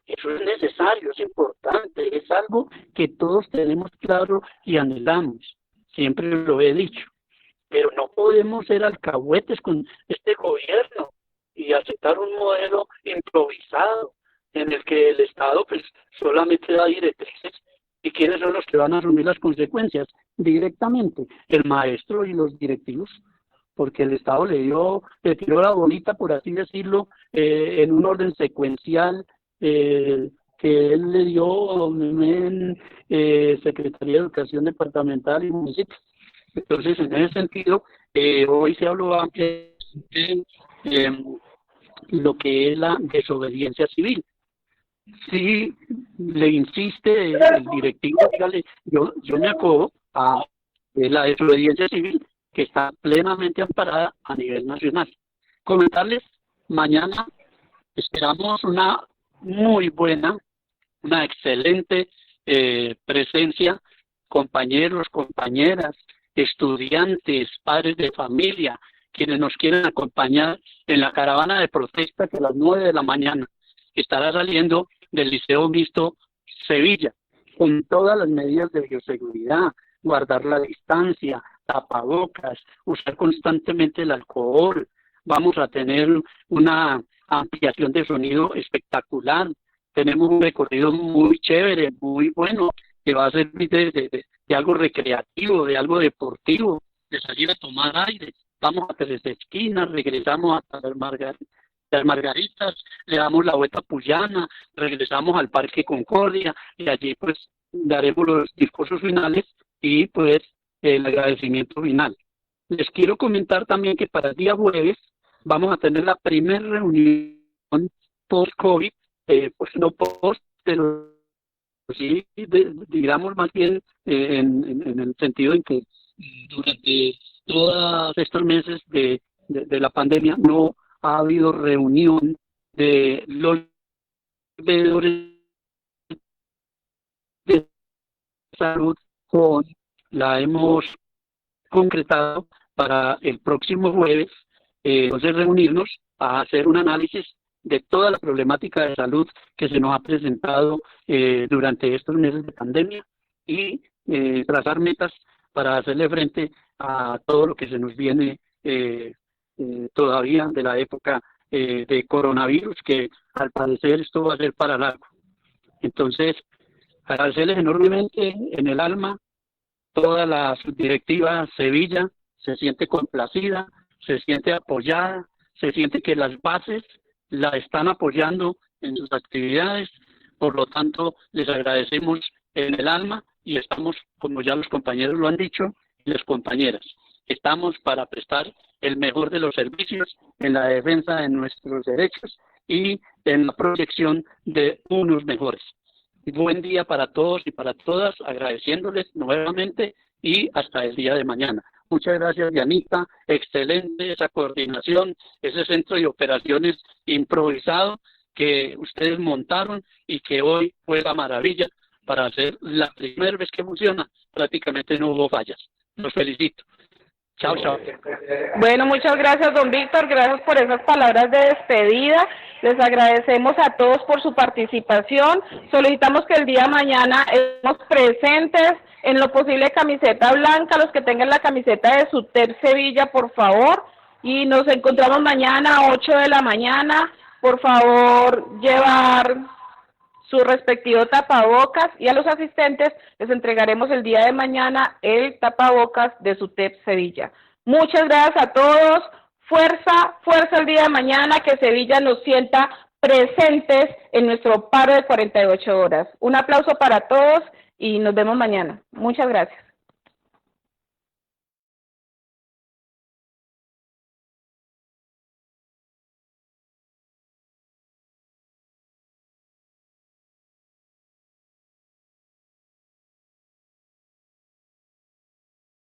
Eso es necesario, es importante, es algo que todos tenemos claro y anhelamos. Siempre lo he dicho. Pero no podemos ser alcahuetes con este gobierno y aceptar un modelo improvisado en el que el Estado pues solamente da directrices. ¿Y quiénes son los que van a asumir las consecuencias? Directamente, el maestro y los directivos, porque el Estado le tiró la bolita, por así decirlo, en un orden secuencial que él le dio en Secretaría de Educación Departamental y Municipios. Entonces, en ese sentido, hoy se habló ampliamente de lo que es la desobediencia civil. Si le insiste el directivo, dígale, yo me acojo a la desobediencia civil que está plenamente amparada a nivel nacional. Comentarles, mañana esperamos una muy buena, una excelente presencia, compañeros, compañeras, estudiantes, padres de familia, quienes nos quieren acompañar en la caravana de protesta que a las 9 de la mañana estará saliendo del Liceo Mixto Sevilla. con todas las medidas de bioseguridad, guardar la distancia, tapabocas, usar constantemente el alcohol. Vamos a tener una ampliación de sonido espectacular. Tenemos un recorrido muy chévere, muy bueno, que va a servir de algo recreativo, de algo deportivo, de salir a tomar aire. Vamos a Tres Esquinas, regresamos a las Margaritas, le damos la vuelta a Puyana, regresamos al Parque Concordia y allí pues daremos los discursos finales y pues el agradecimiento final. Les quiero comentar también que para el día jueves vamos a tener la primera reunión post-COVID, pues no post, pero sí, digamos más bien en el sentido en que durante todos estos meses de la pandemia no ha habido reunión de los veedores de salud la hemos concretado para el próximo jueves, entonces reunirnos a hacer un análisis de toda la problemática de salud que se nos ha presentado durante estos meses de pandemia y trazar metas para hacerle frente a todo lo que se nos viene todavía de la época de coronavirus, que al parecer esto va a ser para largo. Entonces, agradecerles enormemente en el alma. Toda la subdirectiva Sevilla se siente complacida, se siente apoyada, se siente que las bases la están apoyando en sus actividades. Por lo tanto, les agradecemos en el alma y estamos, como ya los compañeros lo han dicho, y las compañeras, estamos para prestar el mejor de los servicios en la defensa de nuestros derechos y en la proyección de unos mejores. Buen día para todos y para todas, agradeciéndoles nuevamente y hasta el día de mañana. Muchas gracias, Dianita. Excelente esa coordinación, ese centro de operaciones improvisado que ustedes montaron y que hoy fue la maravilla para hacer la primera vez que funciona. Prácticamente no hubo fallas. Los felicito. Chao, chao. Bueno, muchas gracias, don Víctor. Gracias por esas palabras de despedida. Les agradecemos a todos por su participación. Solicitamos que el día de mañana estemos presentes, en lo posible camiseta blanca, los que tengan la camiseta de SUTEP Sevilla, por favor. Y nos encontramos mañana a 8 de la mañana. Por favor, llevar su respectivo tapabocas y a los asistentes les entregaremos el día de mañana el tapabocas de SUTEP Sevilla. Muchas gracias a todos. Fuerza, fuerza el día de mañana, que Sevilla nos sienta presentes en nuestro paro de 48 horas. Un aplauso para todos y nos vemos mañana. Muchas gracias.